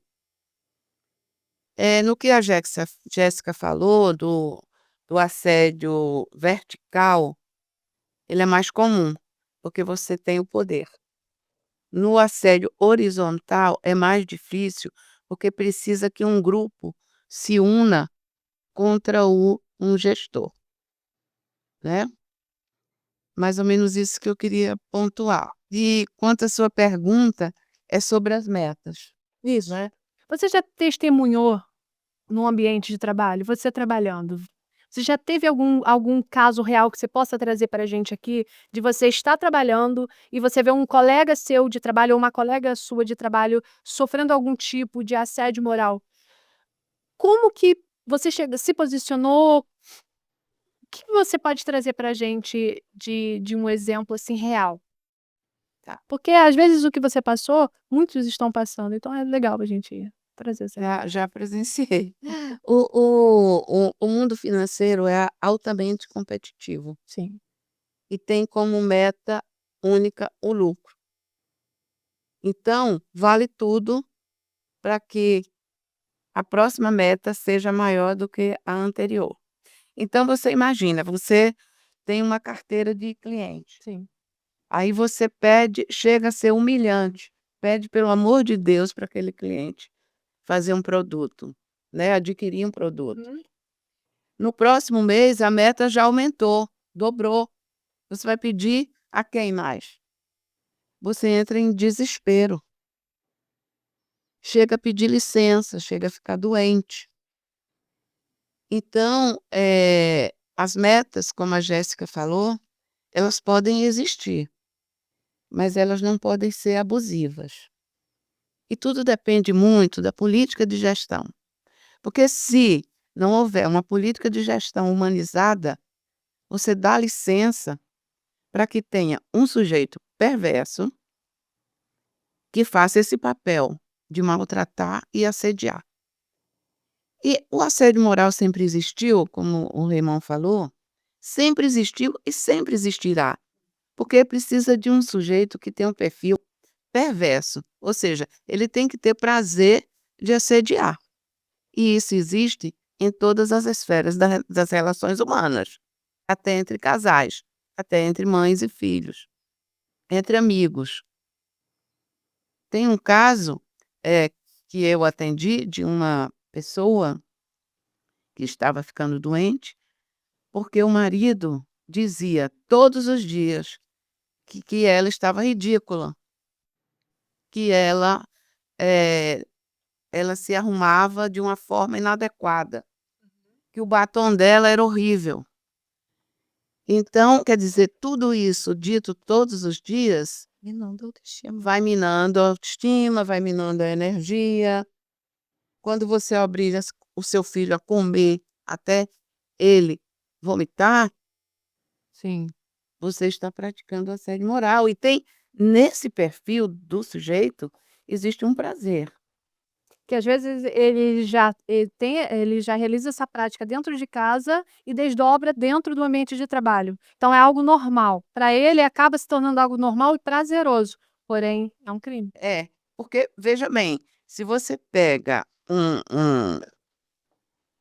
No que a Jéssica falou do assédio vertical, ele é mais comum. porque você tem o poder. No assédio horizontal é mais difícil, porque precisa que um grupo se una contra um gestor, né? Mais ou menos isso que eu queria pontuar. E quanto à sua pergunta, é sobre as metas, Isso. né? Você já testemunhou no ambiente de trabalho, você trabalhando, você já teve algum caso real que você possa trazer para a gente aqui, de você estar trabalhando e você ver um colega seu de trabalho ou uma colega sua de trabalho sofrendo algum tipo de assédio moral? Como que você se posicionou? O que você pode trazer para a gente de um exemplo, assim, real? Tá. Porque às vezes o que você passou, muitos estão passando, então é legal a gente trazer essa. Já presenciei. O mundo financeiro é altamente competitivo Sim. e tem como meta única o lucro. Então, vale tudo para que a próxima meta seja maior do que a anterior. Então, você imagina, você tem uma carteira de clientes. Sim. Aí você pede, chega a ser humilhante, pede pelo amor de Deus para aquele cliente fazer um produto, né? Adquirir um produto. Uhum. No próximo mês, a meta já aumentou, dobrou. Você vai pedir a quem mais? Você entra em desespero. Chega a pedir licença, chega a ficar doente. Então, as metas, como a Jéssica falou, elas podem existir, mas elas não podem ser abusivas. E tudo depende muito da política de gestão. Porque se não houver uma política de gestão humanizada, você dá licença para que tenha um sujeito perverso que faça esse papel de maltratar e assediar. E o assédio moral sempre existiu, como o Raymond falou, sempre existiu e sempre existirá, porque precisa de um sujeito que tenha um perfil perverso, ou seja, ele tem que ter prazer de assediar. E isso existe em todas as esferas das relações humanas, até entre casais, até entre mães e filhos, entre amigos. Tem um caso que eu atendi de uma pessoa que estava ficando doente, porque o marido dizia todos os dias que ela estava ridícula, que ela se arrumava de uma forma inadequada, que o batom dela era horrível. Então, quer dizer, tudo isso dito todos os dias Minando a autoestima. vai minando a autoestima, vai minando a energia. Quando você obriga o seu filho a comer até ele vomitar, Sim. você está praticando assédio moral. E tem, nesse perfil do sujeito, existe um prazer. Que às vezes ele já realiza essa prática dentro de casa e desdobra dentro do ambiente de trabalho. Então é algo normal. Para ele acaba se tornando algo normal e prazeroso, porém é um crime. Porque, veja bem, se você pega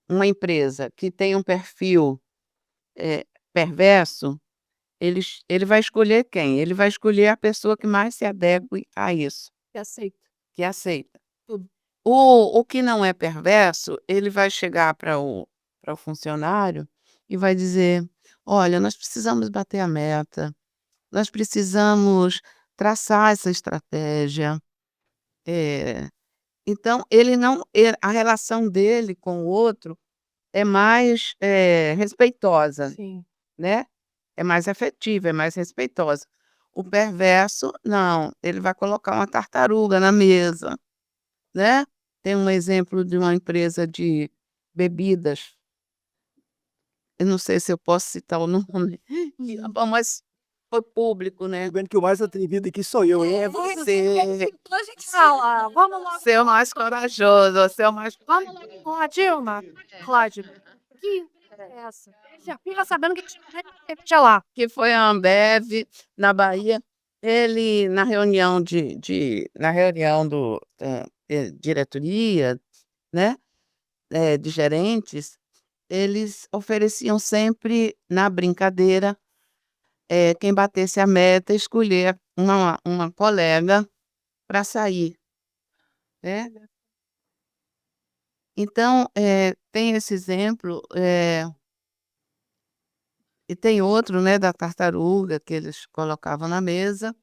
uma empresa que tem um perfil perverso, ele vai escolher quem? Ele vai escolher a pessoa que mais se adeque a isso, E aceita que aceita. tudo. O que não é perverso, ele vai chegar para o funcionário e vai dizer: "Olha, nós precisamos bater a meta, nós precisamos traçar essa estratégia". Então ele não a relação dele com o outro é mais, respeitosa, Sim. né, é mais afetiva, é mais respeitosa. O perverso não, ele vai colocar uma tartaruga na mesa, né. Tem um exemplo de uma empresa de bebidas, eu não sei se eu posso citar o nome, bom, mas foi público, né. Tô vendo que o mais atrevido aqui sou eu, hein? É você, Então a gente fala, vamos lá. você é o mais corajoso, você é o mais Vamos lá com a Dilma, Cláudio. Que é essa? Já fica sabendo que deixa lá. que foi a Ambev, na Bahia. Ele, na reunião diretoria, né, de gerentes, eles ofereciam sempre, na brincadeira, quem batesse a meta escolher uma colega para sair, né. Então, tem esse exemplo, e tem outro, né, da tartaruga que eles colocavam na mesa,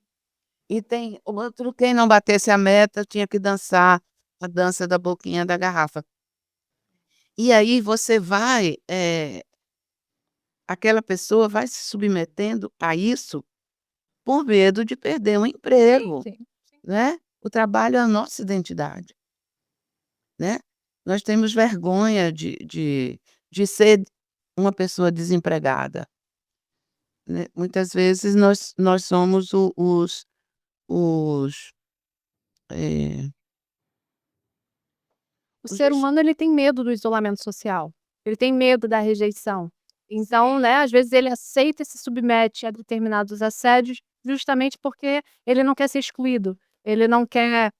e tem outro, quem não batesse a meta tinha que dançar a dança da boquinha da garrafa. E aí você vai, aquela pessoa vai se submetendo a isso por medo de perder o emprego, Sim. né. O trabalho é a nossa identidade, né. Nós temos vergonha de ser uma pessoa desempregada, né. Muitas vezes nós somos os, eh, O os ser humano ele tem medo do isolamento social, ele tem medo da rejeição. Então, né, às vezes ele aceita e se submete a determinados assédios, justamente porque ele não quer ser excluído, ele não quer,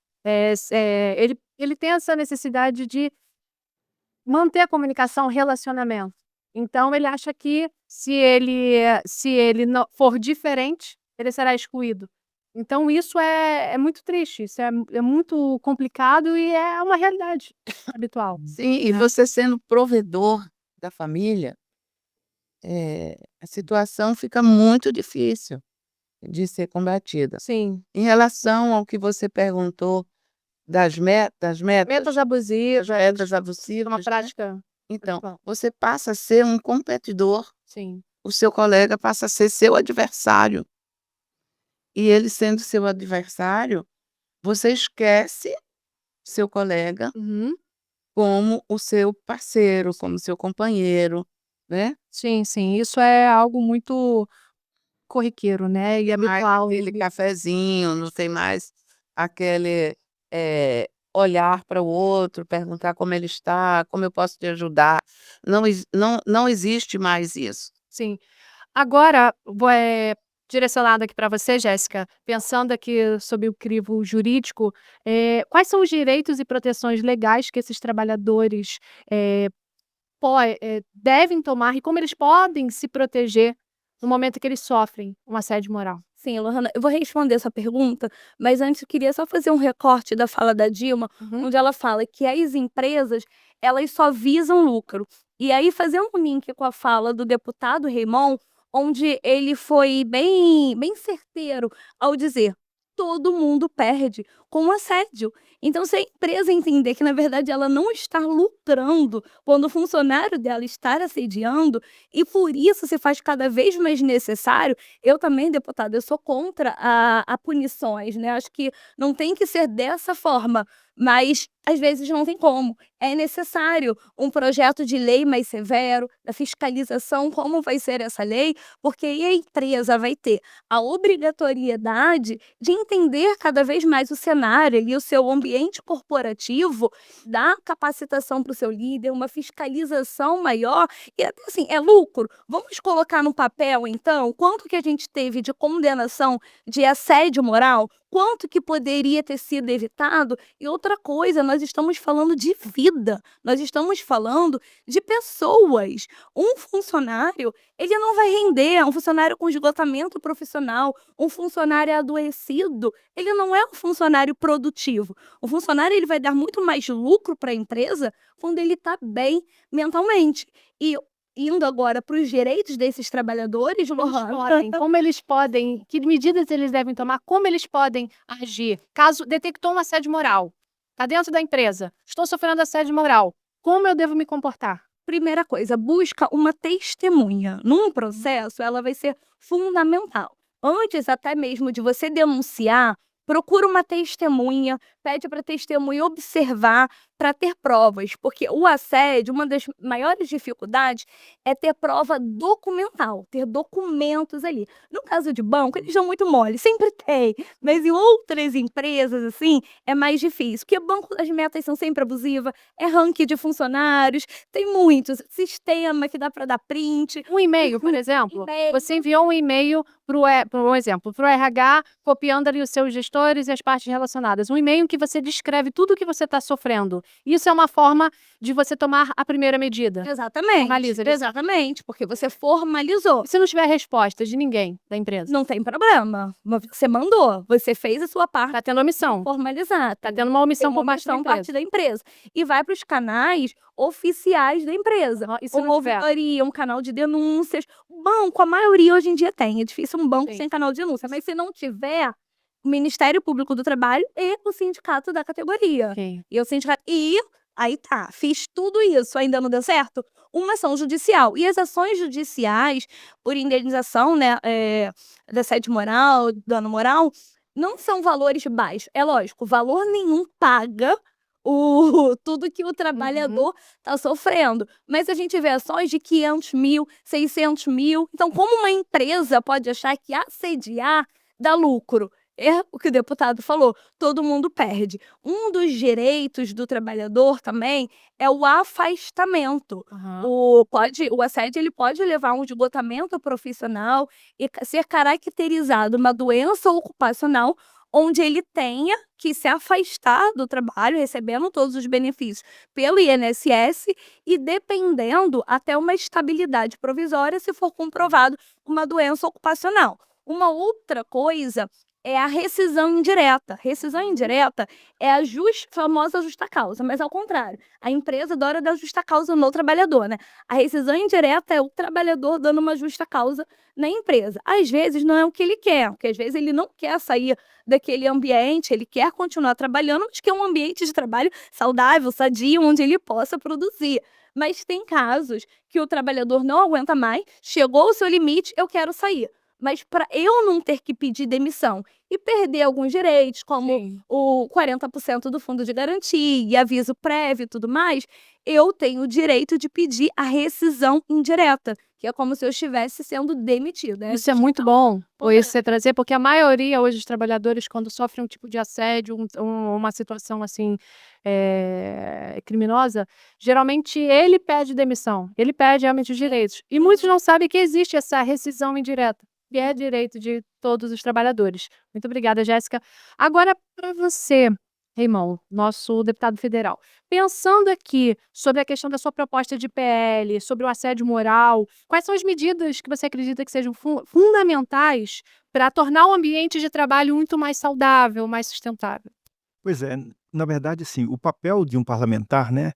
ele tem essa necessidade de manter a comunicação, relacionamento. Então ele acha que se ele não for diferente, ele será excluído. Então isso é muito triste, isso é muito complicado e é uma realidade habitual. sim, e Né. você sendo provedor da família, a situação fica muito difícil de ser combatida. Sim, Em relação ao que você perguntou das metas, metas abusivas, metas uma abusivas, né, prática então, habitual. você passa a ser um competidor, Sim. o seu colega passa a ser seu adversário, e ele sendo seu adversário, você esquece seu colega Uhum. como o seu parceiro, como seu companheiro, né. Sim, sim, isso é algo muito corriqueiro, né, e Mais habitual. aquele cafezinho, não tem mais aquele, olhar para o outro, perguntar como ele está, como eu posso te ajudar, não existe mais isso. Sim. Agora, direcionado aqui para você, Jéssica, pensando aqui sob o crivo jurídico, quais são os direitos e proteções legais que esses trabalhadores, eh, devem tomar e como eles podem se proteger no momento que eles sofrem um assédio moral? Sim, Lohana, eu vou responder essa pergunta, mas antes eu queria só fazer um recorte da fala da Dilma, Uhum. onde ela fala que as empresas, elas só visam lucro. E aí, fazendo um link com a fala do deputado Raymond, onde ele foi bem certeiro ao dizer: todo mundo perde com o assédio. Então, se a empresa entender que, na verdade, ela não está lucrando quando o funcionário dela está assediando, e por isso se faz cada vez mais necessário. Eu também, deputada, eu sou contra a punições, né, acho que não tem que ser dessa forma, mas às vezes não tem como. É necessário um projeto de lei mais severo, da fiscalização, como vai ser essa lei, porque aí a empresa vai ter a obrigatoriedade de entender cada vez mais o cenário ali, o seu ambiente corporativo, dar capacitação para o seu líder, uma fiscalização maior e até assim, é lucro. Vamos colocar no papel então, quanto que a gente teve de condenação de assédio moral? Quanto que poderia ter sido evitado? E outra coisa, nós estamos falando de vida, nós estamos falando de pessoas. Um funcionário, ele não vai render, um funcionário com esgotamento profissional, um funcionário adoecido, ele não é um funcionário produtivo. O funcionário ele vai dar muito mais lucro para a empresa quando ele está bem mentalmente. E indo agora para os direitos desses trabalhadores, Como eles podem que medidas eles devem tomar, como eles podem agir, caso detectou um assédio moral, está dentro da empresa, estou sofrendo assédio moral, como eu devo me comportar? primeira coisa, busca uma testemunha. Num processo, ela vai ser fundamental. Antes até mesmo de você denunciar, procura uma testemunha, pede para a testemunha observar para ter provas, porque o assédio, uma das maiores dificuldades é ter prova documental, ter documentos ali. No caso de banco, eles são muito mole, sempre tem, mas em outras empresas, assim, é mais difícil, porque banco, as metas são sempre abusivas, é ranking de funcionários, tem muitos, sistema que dá para dar print. Um e-mail, por exemplo, E-mail. você enviou um e-mail para um exemplo, para o RH, copiando ali os seus gestores e as partes relacionadas, um e-mail em que você descreve tudo o que você está sofrendo. Isso é uma forma de você tomar a primeira medida. Exatamente. Formaliza ali. Exatamente, porque você formalizou. E se não tiver resposta de ninguém da empresa? Não tem problema. Você mandou, você fez a sua parte Tá tendo omissão. formalizar. Tá tendo uma omissão Tem por parte da omissão empresa. parte da empresa. E vai para os canais oficiais da empresa. Aham, e se não Uma tiver? ouvidoria, um canal de denúncias. Banco, a maioria hoje em dia tem. É difícil um banco Sim. sem canal de denúncia. Mas se não tiver, o Ministério Público do Trabalho e o sindicato da categoria. Ok. E o sindicato. E aí tá, fiz tudo isso, ainda não deu certo? Uma ação judicial. E as ações judiciais, por indenização, né, da assédio moral, dano moral, não são valores baixos. É lógico, valor nenhum paga tudo que o trabalhador está sofrendo. Mas a gente vê ações de 500 mil, 600 mil. Então, como uma empresa pode achar que assediar dá lucro? É o que o deputado falou, todo mundo perde. Um dos direitos do trabalhador também é o afastamento. Aham. O assédio ele pode levar a um esgotamento profissional e ser caracterizado uma doença ocupacional onde ele tenha que se afastar do trabalho, recebendo todos os benefícios pelo INSS e dependendo até uma estabilidade provisória se for comprovado uma doença ocupacional. Uma outra coisa é a rescisão indireta. Rescisão indireta é a famosa justa causa, mas ao contrário, a empresa adora dar justa causa no trabalhador, né? A rescisão indireta é o trabalhador dando uma justa causa na empresa. Às vezes não é o que ele quer, porque às vezes ele não quer sair daquele ambiente, ele quer continuar trabalhando, mas quer um ambiente de trabalho saudável, sadio, onde ele possa produzir. Mas tem casos que o trabalhador não aguenta mais, chegou ao seu limite, eu quero sair. Mas para eu não ter que pedir demissão e perder alguns direitos, como Sim. o 40% do fundo de garantia e aviso prévio e tudo mais, eu tenho o direito de pedir a rescisão indireta, que é como se eu estivesse sendo demitido. Né? Isso é muito bom, você trazer, porque a maioria hoje dos trabalhadores, quando sofrem um tipo de assédio, uma situação assim criminosa, geralmente ele pede demissão, ele pede realmente os direitos. E muitos não sabem que existe essa rescisão indireta, que é direito de todos os trabalhadores. Muito obrigada, Jéssica. Agora, para você, Raimon, nosso deputado federal, pensando aqui sobre a questão da sua proposta de PL, sobre o assédio moral, quais são as medidas que você acredita que sejam fundamentais para tornar o ambiente de trabalho muito mais saudável, mais sustentável? Pois é, na verdade, assim, o papel de um parlamentar, né,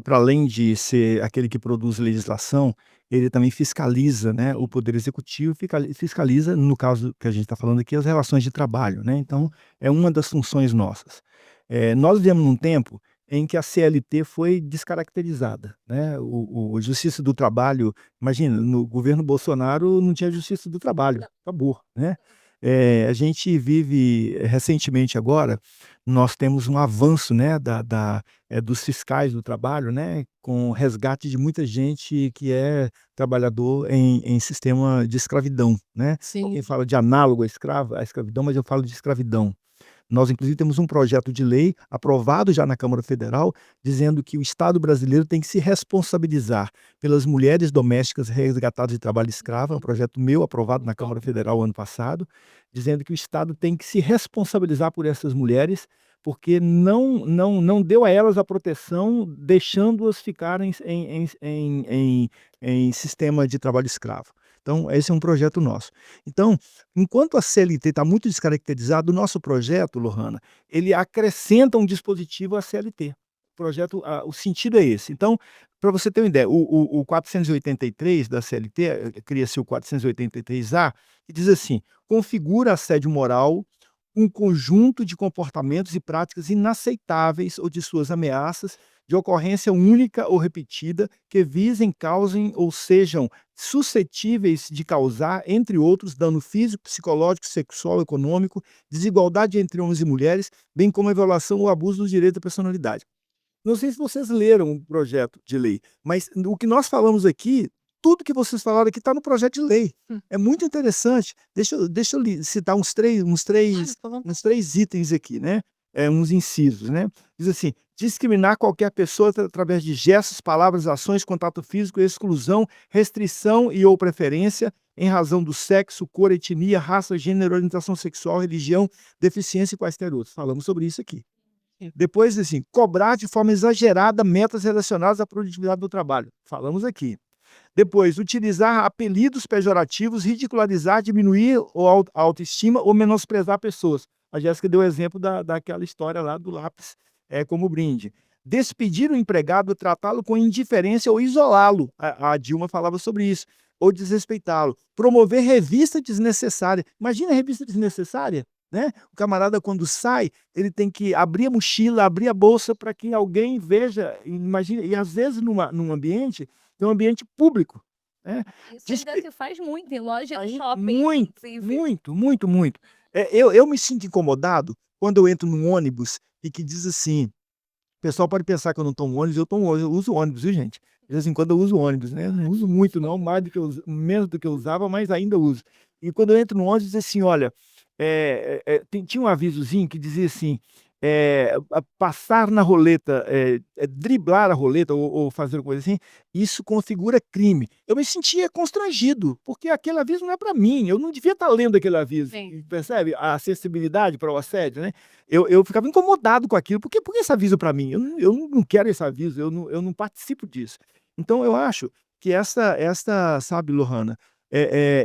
para além de ser aquele que produz legislação, ele também fiscaliza, né, o poder executivo, fiscaliza, no caso que a gente está falando aqui, as relações de trabalho, né? Então, é uma das funções nossas. Nós vivemos num tempo em que a CLT foi descaracterizada, né? O Justiça do Trabalho, imagina, no governo Bolsonaro não tinha Justiça do Trabalho, acabou, né? A gente vive recentemente agora, nós temos um avanço, né, dos fiscais do trabalho, né, com o resgate de muita gente que é trabalhador em sistema de escravidão, né? Sim. Quem fala de análogo à escravidão, mas eu falo de escravidão. Nós, inclusive, temos um projeto de lei aprovado já na Câmara Federal, dizendo que o Estado brasileiro tem que se responsabilizar pelas mulheres domésticas resgatadas de trabalho escravo. É um projeto meu aprovado na Câmara Federal ano passado, dizendo que o Estado tem que se responsabilizar por essas mulheres, porque não deu a elas a proteção, deixando-as ficarem em sistema de trabalho escravo. Então, esse é um projeto nosso. Então, enquanto a CLT está muito descaracterizada, o nosso projeto, Lohana, ele acrescenta um dispositivo à CLT. O sentido é esse. Então, para você ter uma ideia, o 483 da CLT, cria-se o 483A, que diz assim: configura assédio moral um conjunto de comportamentos e práticas inaceitáveis ou de suas ameaças de ocorrência única ou repetida que visem, causem ou sejam suscetíveis de causar, entre outros, dano físico, psicológico, sexual, econômico, desigualdade entre homens e mulheres, bem como a violação ou abuso do direito à personalidade. Não sei se vocês leram o projeto de lei, mas o que nós falamos aqui, tudo que vocês falaram aqui está no projeto de lei. É muito interessante. Deixa eu citar uns três itens aqui, né? Uns incisos, né? Diz assim: discriminar qualquer pessoa através de gestos, palavras, ações, contato físico, exclusão, restrição e ou preferência em razão do sexo, cor, etnia, raça, gênero, orientação sexual, religião, deficiência e quaisquer outros. Falamos sobre isso aqui. Depois, assim, cobrar de forma exagerada metas relacionadas à produtividade do trabalho. Falamos aqui. Depois, utilizar apelidos pejorativos, ridicularizar, diminuir a autoestima ou menosprezar pessoas. A Jéssica deu o exemplo daquela história lá do lápis como brinde. Despedir o empregado, tratá-lo com indiferença ou isolá-lo. A Dilma falava sobre isso. Ou desrespeitá-lo. Promover revista desnecessária. Imagina a revista desnecessária, né? O camarada, quando sai, ele tem que abrir a mochila, abrir a bolsa para que alguém veja. Imagina, e às vezes num ambiente, é um ambiente público, né? Isso ainda se faz muito em loja de shopping, Muito, inclusive. muito, muito, muito. Eu me sinto incomodado quando eu entro num ônibus e que diz assim, o pessoal pode pensar que eu não tomo ônibus, eu uso ônibus, viu, gente? De vez em quando eu uso ônibus, né? Não uso muito não, mais do que menos do que eu usava, mas ainda uso. E quando eu entro no ônibus, diz assim, olha, tinha um avisozinho que dizia assim, passar na roleta, driblar a roleta ou fazer coisa assim, isso configura crime. Eu me sentia constrangido, porque aquele aviso não é para mim, eu não devia estar lendo aquele aviso. Sim. Percebe a acessibilidade para o assédio, né? Eu ficava incomodado com aquilo. Por que esse aviso para mim? Eu não quero esse aviso, eu não participo disso. Então eu acho que sabe, Lohana,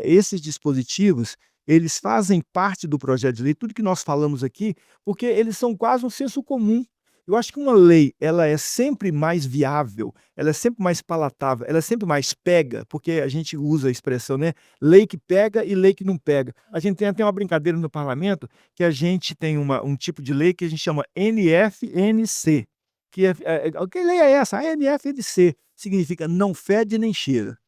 esses dispositivos, eles fazem parte do projeto de lei, tudo que nós falamos aqui, porque eles são quase um senso comum. Eu acho que uma lei, ela é sempre mais viável, ela é sempre mais palatável, ela é sempre mais pega, porque a gente usa a expressão, né? Lei que pega e lei que não pega. A gente tem até uma brincadeira no parlamento que a gente tem um tipo de lei que a gente chama NFNC. Que lei é essa? A NFNC significa não fede nem cheira.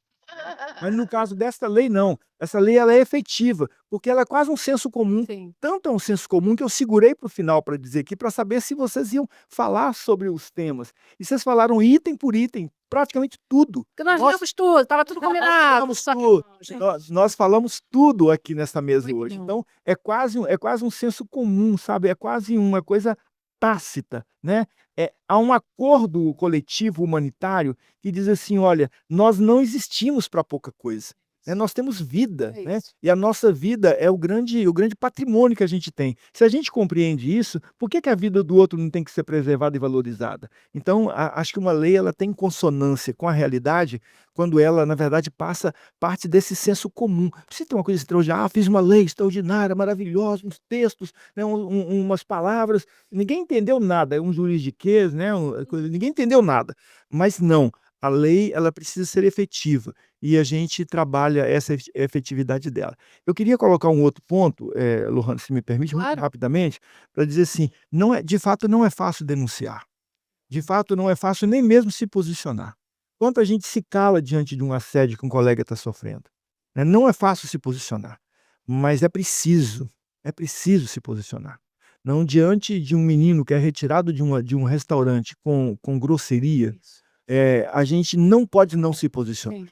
Mas no caso dessa lei não, essa lei ela é efetiva, porque ela é quase um senso comum. Sim. Tanto é um senso comum que eu segurei para o final para dizer aqui, para saber se vocês iam falar sobre os temas. E vocês falaram item por item, praticamente tudo. Porque nós Nós lemos tudo, estava tudo combinado. falamos Só que tudo. não, gente. Nós falamos tudo aqui nessa mesa Muito hoje. bom. Então, é quase um senso comum, sabe? É quase uma coisa tácita, né? Há um acordo coletivo humanitário que diz assim: olha, nós não existimos para pouca coisa. Né? Nós temos vida, É né? isso. E a nossa vida é o grande patrimônio que a gente tem. Se a gente compreende isso, por que a vida do outro não tem que ser preservada e valorizada? Então, acho que uma lei ela tem consonância com a realidade quando ela, na verdade, passa parte desse senso comum. Precisa ter uma coisa extraordinária, fiz uma lei extraordinária, maravilhosa, uns textos, né, umas palavras, ninguém entendeu nada, é um juridiquês, né, ninguém entendeu nada. Mas não, a lei ela precisa ser efetiva e a gente trabalha essa efetividade dela. Eu queria colocar um outro ponto, Lohana, se me permite, muito Claro. rapidamente, para dizer assim, de fato não é fácil denunciar. De fato não é fácil nem mesmo se posicionar. Quanto a gente se cala diante de um assédio que um colega está sofrendo, né? Não é fácil se posicionar, mas é preciso se posicionar. Não diante de um menino que é retirado de um restaurante com grosseria, Isso. a gente não pode não se posicionar. Sim.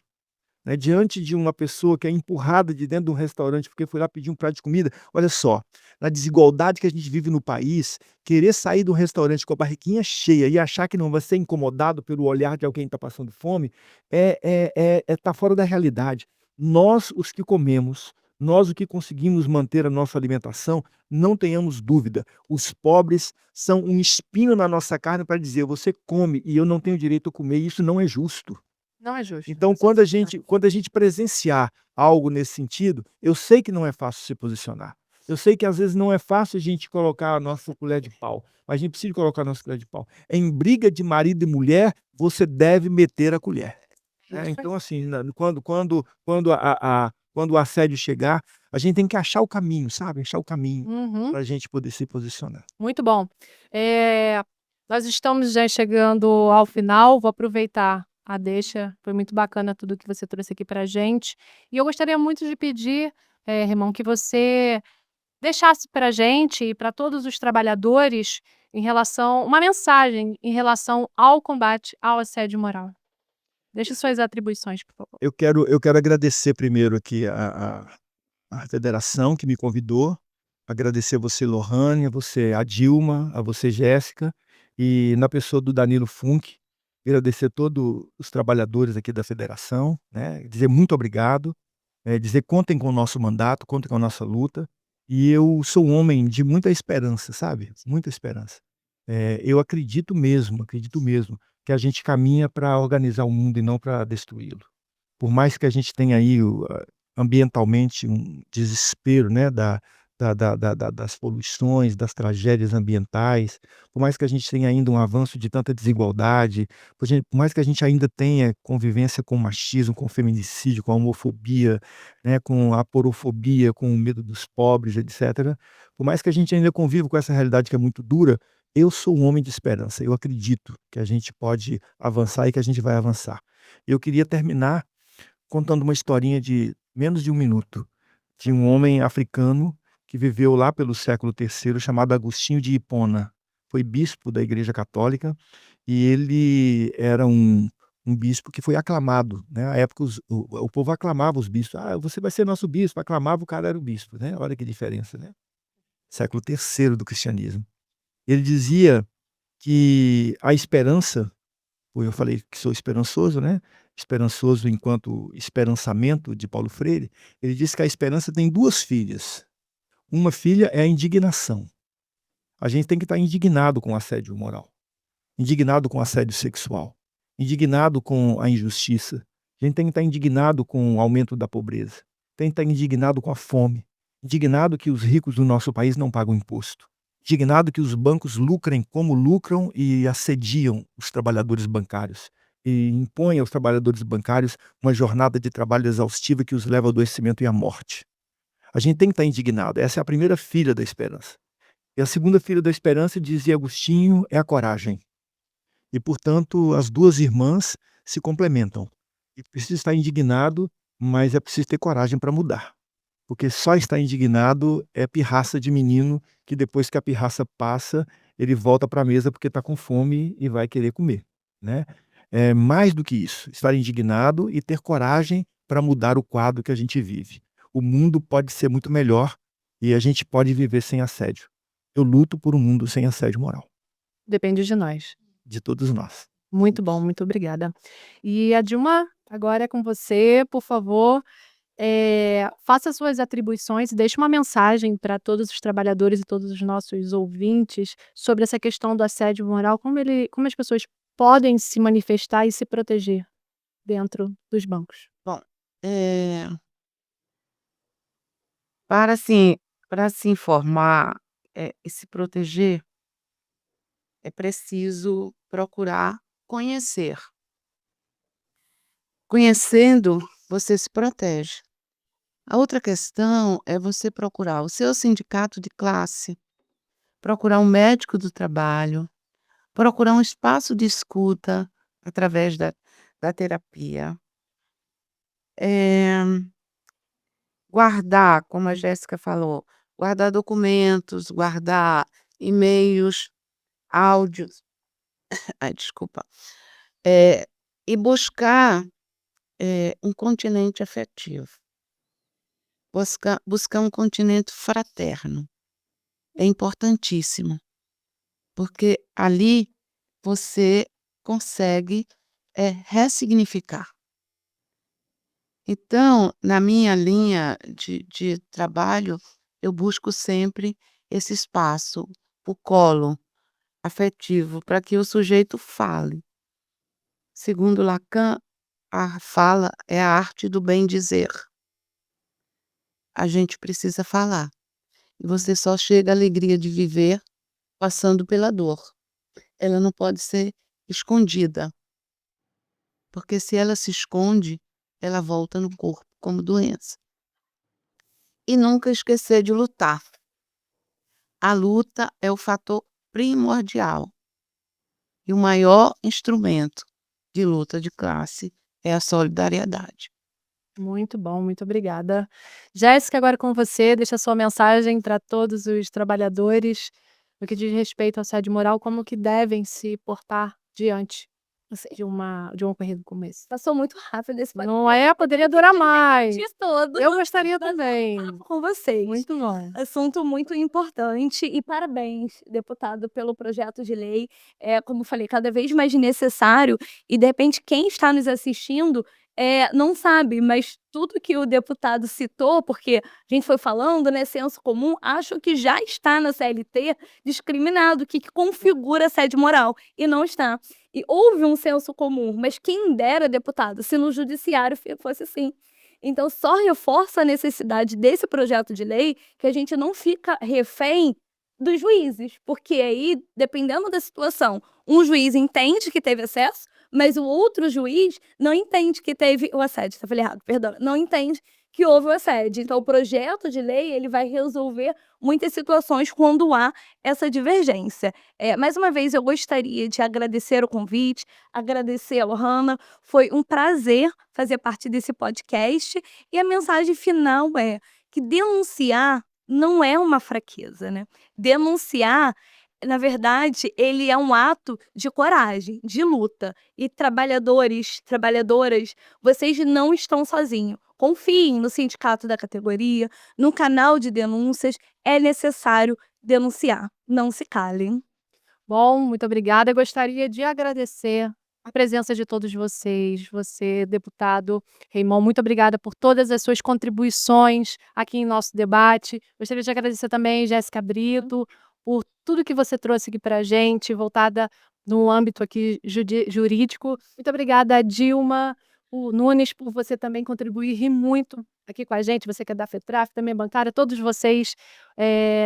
Né, diante de uma pessoa que é empurrada de dentro de um restaurante porque foi lá pedir um prato de comida, olha só, na desigualdade que a gente vive no país, querer sair do restaurante com a barriguinha cheia e achar que não vai ser incomodado pelo olhar de alguém que está passando fome, tá fora da realidade. Nós, os que comemos, nós, os que conseguimos manter a nossa alimentação, não tenhamos dúvida, os pobres são um espinho na nossa carne para dizer, você come e eu não tenho direito a comer, e isso não é justo. Não é justo. Então, quando a gente presenciar algo nesse sentido, eu sei que não é fácil se posicionar. Eu sei que às vezes não é fácil a gente colocar a nossa colher de pau, mas a gente precisa colocar a nossa colher de pau. Em briga de marido e mulher, você deve meter a colher. Então, assim, quando o assédio chegar, a gente tem que achar o caminho, sabe? Achar o caminho Uhum. para a gente poder se posicionar. Muito bom. Nós estamos já chegando ao final, vou aproveitar a deixa, foi muito bacana tudo que você trouxe aqui pra gente. E eu gostaria muito de pedir, Remão, que você deixasse pra gente e para todos os trabalhadores uma mensagem em relação ao combate ao assédio moral. Deixe suas atribuições, por favor. Eu quero agradecer primeiro aqui a federação que me convidou, agradecer a você, Lohane, a você, a Dilma, a você, Jéssica, e na pessoa do Danilo Funk, agradecer todos os trabalhadores aqui da federação, né, dizer muito obrigado, dizer contem com o nosso mandato, contem com a nossa luta, e eu sou um homem de muita esperança, sabe? Muita esperança. Eu acredito mesmo, que a gente caminha para organizar o mundo e não para destruí-lo. Por mais que a gente tenha aí ambientalmente um desespero, né, das poluições, das tragédias ambientais, por mais que a gente tenha ainda um avanço de tanta desigualdade, por mais que a gente ainda tenha convivência com o machismo, com o feminicídio, com a homofobia, né, com a porofobia, com o medo dos pobres, etc. Por mais que a gente ainda conviva com essa realidade que é muito dura, eu sou um homem de esperança. Eu acredito que a gente pode avançar e que a gente vai avançar. Eu queria terminar contando uma historinha de menos de 1 minuto, de um homem africano que viveu lá pelo século III, chamado Agostinho de Hipona. Foi bispo da Igreja Católica e ele era um bispo que foi aclamado, né, à época o povo aclamava os bispos: "Ah, você vai ser nosso bispo", aclamava, o cara era o bispo, né, olha que diferença, né. Século III do cristianismo. Ele dizia que a esperança, eu falei que sou esperançoso, né, esperançoso enquanto esperançamento de Paulo Freire, ele disse que a esperança tem 2 filhas. Uma filha é a indignação. A gente tem que estar indignado com o assédio moral, indignado com o assédio sexual, indignado com a injustiça. A gente tem que estar indignado com o aumento da pobreza, tem que estar indignado com a fome, indignado que os ricos do nosso país não pagam imposto, indignado que os bancos lucrem como lucram e assediam os trabalhadores bancários e impõem aos trabalhadores bancários uma jornada de trabalho exaustiva que os leva ao adoecimento e à morte. A gente tem que estar indignado, essa é a primeira filha da esperança. E a segunda filha da esperança, dizia Agostinho, é a coragem. E, portanto, as 2 irmãs se complementam. E precisa estar indignado, mas é preciso ter coragem para mudar. Porque só estar indignado é pirraça de menino que depois que a pirraça passa, ele volta para a mesa porque está com fome e vai querer comer, né. É mais do que isso, estar indignado e ter coragem para mudar o quadro que a gente vive. O mundo pode ser muito melhor e a gente pode viver sem assédio. Eu luto por um mundo sem assédio moral, Depende de nós. de todos nós. Muito bom, muito obrigada. E a Dilma, agora é com você, por favor, faça suas atribuições e deixe uma mensagem para todos os trabalhadores e todos os nossos ouvintes sobre essa questão do assédio moral, como as pessoas podem se manifestar e se proteger dentro dos bancos. Bom, para se informar, e se proteger, é preciso procurar conhecer. Conhecendo, você se protege. A outra questão é você procurar o seu sindicato de classe, procurar um médico do trabalho, procurar um espaço de escuta através da terapia. Guardar, como a Jéssica falou, guardar documentos, guardar e-mails, áudios, ai desculpa, e buscar, um continente afetivo, buscar um continente fraterno, é importantíssimo, porque ali você consegue, ressignificar. Então, na minha linha de trabalho, eu busco sempre esse espaço, o colo afetivo, para que o sujeito fale. Segundo Lacan, a fala é a arte do bem dizer. A gente precisa falar. E você só chega à alegria de viver passando pela dor. Ela não pode ser escondida, porque se ela se esconde, ela volta no corpo como doença. E nunca esquecer de lutar. A luta é o fator primordial. E o maior instrumento de luta de classe é a solidariedade. Muito bom, muito obrigada. Jéssica, agora com você, deixa a sua mensagem para todos os trabalhadores no que diz respeito ao assédio moral, como que devem se portar diante de um ocorrido como esse. Passou muito rápido esse Não é? Poderia durar mais. de todo. Eu gostaria também. Com vocês. Muito bom. Assunto muito importante e parabéns, deputado, pelo projeto de lei. Como falei, cada vez mais necessário e de repente quem está nos assistindo não sabe, mas tudo que o deputado citou, porque a gente foi falando, né, senso comum, acho que já está na CLT discriminado o que configura assédio moral, e não está. E houve um senso comum, mas quem dera, deputado, se no judiciário fosse assim. Então, só reforça a necessidade desse projeto de lei que a gente não fica refém dos juízes, porque aí, dependendo da situação, um juiz entende que teve acesso, mas o outro juiz não entende que teve o assédio. Falei errado, perdão. Não entende que houve o assédio. Então, o projeto de lei ele vai resolver muitas situações quando há essa divergência. Mais uma vez, eu gostaria de agradecer o convite, agradecer a Lohana. Foi um prazer fazer parte desse podcast. E a mensagem final é que denunciar não é uma fraqueza, né? Denunciar, na verdade, ele é um ato de coragem, de luta. E trabalhadores, trabalhadoras, vocês não estão sozinhos. Confiem no sindicato da categoria, no canal de denúncias. É necessário denunciar. Não se calem. Bom, muito obrigada. Eu gostaria de agradecer a presença de todos vocês. Você, deputado Reimon, muito obrigada por todas as suas contribuições aqui em nosso debate. Gostaria de agradecer também Jéssica Brito por tudo que você trouxe aqui para a gente, voltada no âmbito aqui jurídico. Muito obrigada, Dilma Nunes, por você também contribuir e muito aqui com a gente. Você que é da FETRAF, também bancária, todos vocês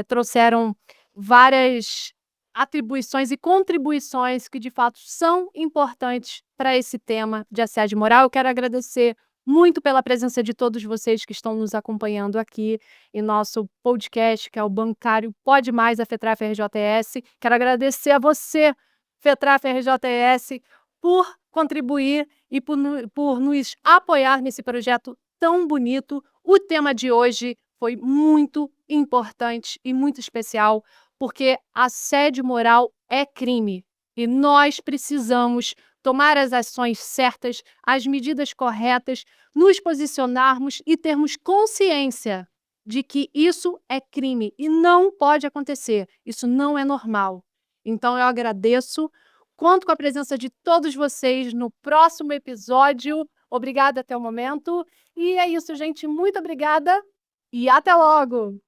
trouxeram várias atribuições e contribuições que de fato são importantes para esse tema de assédio moral. Eu quero agradecer muito pela presença de todos vocês que estão nos acompanhando aqui em nosso podcast, que é o Bancário Pode Mais, a FETRAF RJTS. Quero agradecer a você, FETRAF RJTS, por contribuir e por nos apoiar nesse projeto tão bonito. O tema de hoje foi muito importante e muito especial, porque assédio moral é crime e nós precisamos tomar as ações certas, as medidas corretas, nos posicionarmos e termos consciência de que isso é crime e não pode acontecer. Isso não é normal. Então eu agradeço, conto com a presença de todos vocês no próximo episódio. Obrigada até o momento. E é isso, gente. Muito obrigada e até logo!